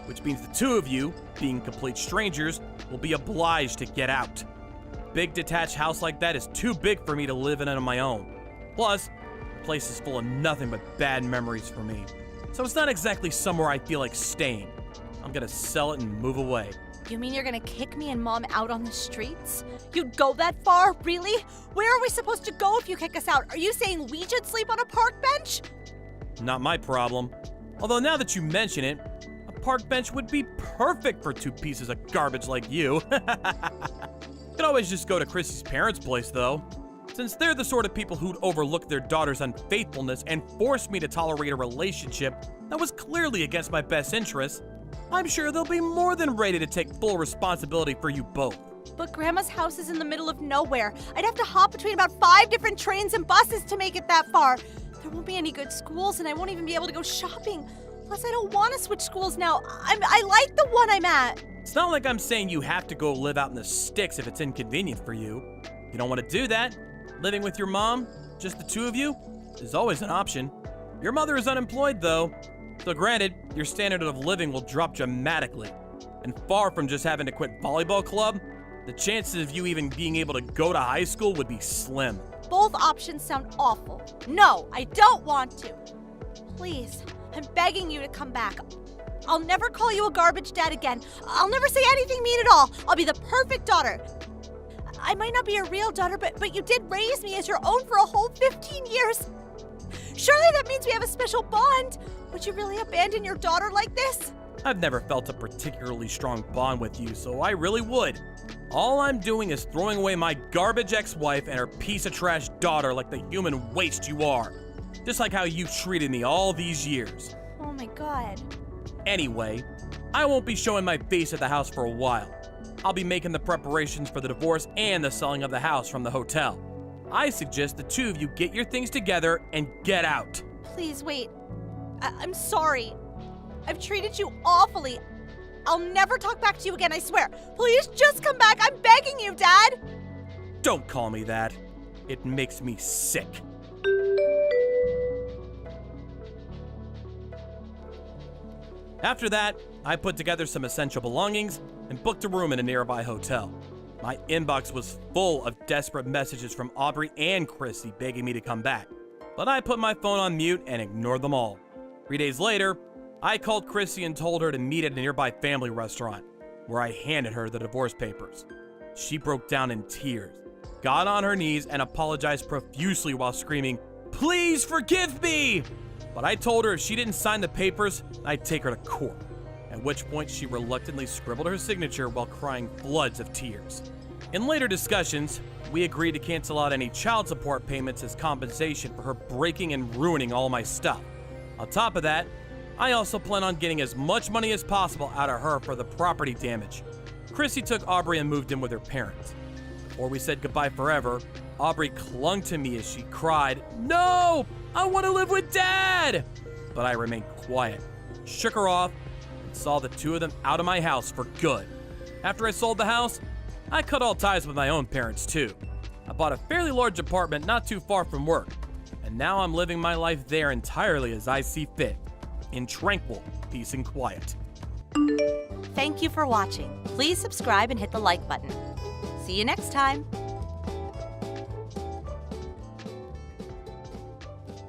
which means the two of you, being complete strangers, will be obliged to get out. A big detached house like that is too big for me to live in on my own. Plus, the place is full of nothing but bad memories for me, so it's not exactly somewhere I feel like staying. I'm gonna sell it and move away. You mean you're gonna kick me and Mom out on the streets? You'd go that far? Really? Where are we supposed to go if you kick us out? Are you saying we should sleep on a park bench? Not my problem. Although now that you mention it, a park bench would be perfect for two pieces of garbage like you. Could always just go to Chrissy's parents' place though, since they're the sort of people who'd overlook their daughter's unfaithfulness and force me to tolerate a relationship that was clearly against my best interests. I'm sure they'll be more than ready to take full responsibility for you both. But Grandma's house is in the middle of nowhere. I'd have to hop between about 5 different trains and buses to make it that far. There won't be any good schools, and I won't even be able to go shopping. Plus, I don't want to switch schools now. I like the one I'm at. It's not like I'm saying you have to go live out in the sticks if it's inconvenient for you. You don't want to do that? Living with your mom, just the two of you, is always an option. Your mother is unemployed, though. So granted, your standard of living will drop dramatically. And far from just having to quit volleyball club, the chances of you even being able to go to high school would be slim. Both options sound awful. No, I don't want to. Please, I'm begging you to come back. I'll never call you a garbage dad again. I'll never say anything mean at all. I'll be the perfect daughter. I might not be a real daughter, but you did raise me as your own for a whole 15 years. Surely that means we have a special bond. Would you really abandon your daughter like this? I've never felt a particularly strong bond with you, so I really would. All I'm doing is throwing away my garbage ex-wife and her piece of trash daughter like the human waste you are. Just like how you've treated me all these years. Oh my God. Anyway, I won't be showing my face at the house for a while. I'll be making the preparations for the divorce and the selling of the house from the hotel. I suggest the two of you get your things together and get out. Please wait. I'm sorry. I've treated you awfully. I'll never talk back to you again, I swear. Please just come back. I'm begging you, Dad. Don't call me that. It makes me sick. After that, I put together some essential belongings and booked a room in a nearby hotel. My inbox was full of desperate messages from Aubrey and Chrissy begging me to come back, but I put my phone on mute and ignored them all. 3 days later, I called Chrissy and told her to meet at a nearby family restaurant, where I handed her the divorce papers. She broke down in tears, got on her knees, and apologized profusely while screaming, "Please forgive me!" But I told her if she didn't sign the papers, I'd take her to court, at which point she reluctantly scribbled her signature while crying floods of tears. In later discussions, we agreed to cancel out any child support payments as compensation for her breaking and ruining all my stuff. On top of that, I also plan on getting as much money as possible out of her for the property damage. Chrissy took Aubrey and moved in with her parents. Before we said goodbye forever, Aubrey clung to me as she cried, "No! I want to live with Dad!" But I remained quiet, shook her off, and saw the two of them out of my house for good. After I sold the house, I cut all ties with my own parents too. I bought a fairly large apartment not too far from work, and now I'm living my life there entirely as I see fit, in tranquil peace and quiet. Thank you for watching. Please subscribe and hit the like button. See you next time.